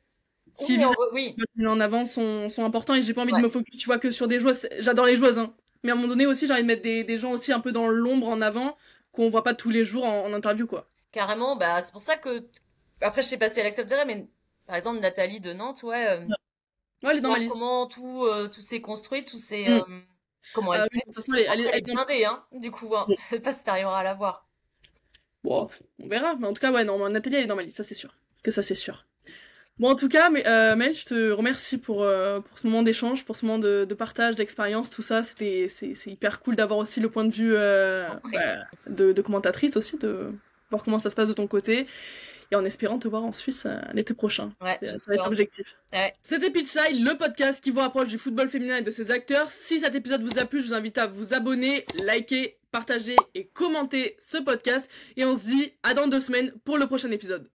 qui oui. mis en avant sont importants et j'ai pas envie de me focus, tu vois, que sur des joueuses. J'adore les joueuses, hein. Mais à un moment donné aussi, j'ai envie de mettre des gens aussi un peu dans l'ombre en avant. qu'on voit pas tous les jours en interview, quoi. Carrément, bah c'est pour ça que après je sais pas si elle accepterait, mais par exemple Nathalie de Nantes, ouais, elle est dans ma liste. Comment tout s'est construit, comment elle Oui, fait. de toute façon, elle Elle est est blindée, hein, du coup, hein. Je sais pas si t'arriveras à la voir. Bon, on verra, mais en tout cas, ouais, non, Nathalie, elle est dans ma liste, ça c'est sûr. Ça c'est sûr. Bon, en tout cas, Mel, je te remercie pour ce moment d'échange, pour ce moment de partage, d'expérience, tout ça. C'est hyper cool d'avoir aussi le point de vue de commentatrice aussi, de voir comment ça se passe de ton côté. Et en espérant te voir en Suisse l'été prochain. Ouais, ça va être l'objectif. Ouais. C'était Pitchside, le podcast qui vous rapproche du football féminin et de ses acteurs. Si cet épisode vous a plu, je vous invite à vous abonner, liker, partager et commenter ce podcast. Et on se dit à dans 2 semaines pour le prochain épisode.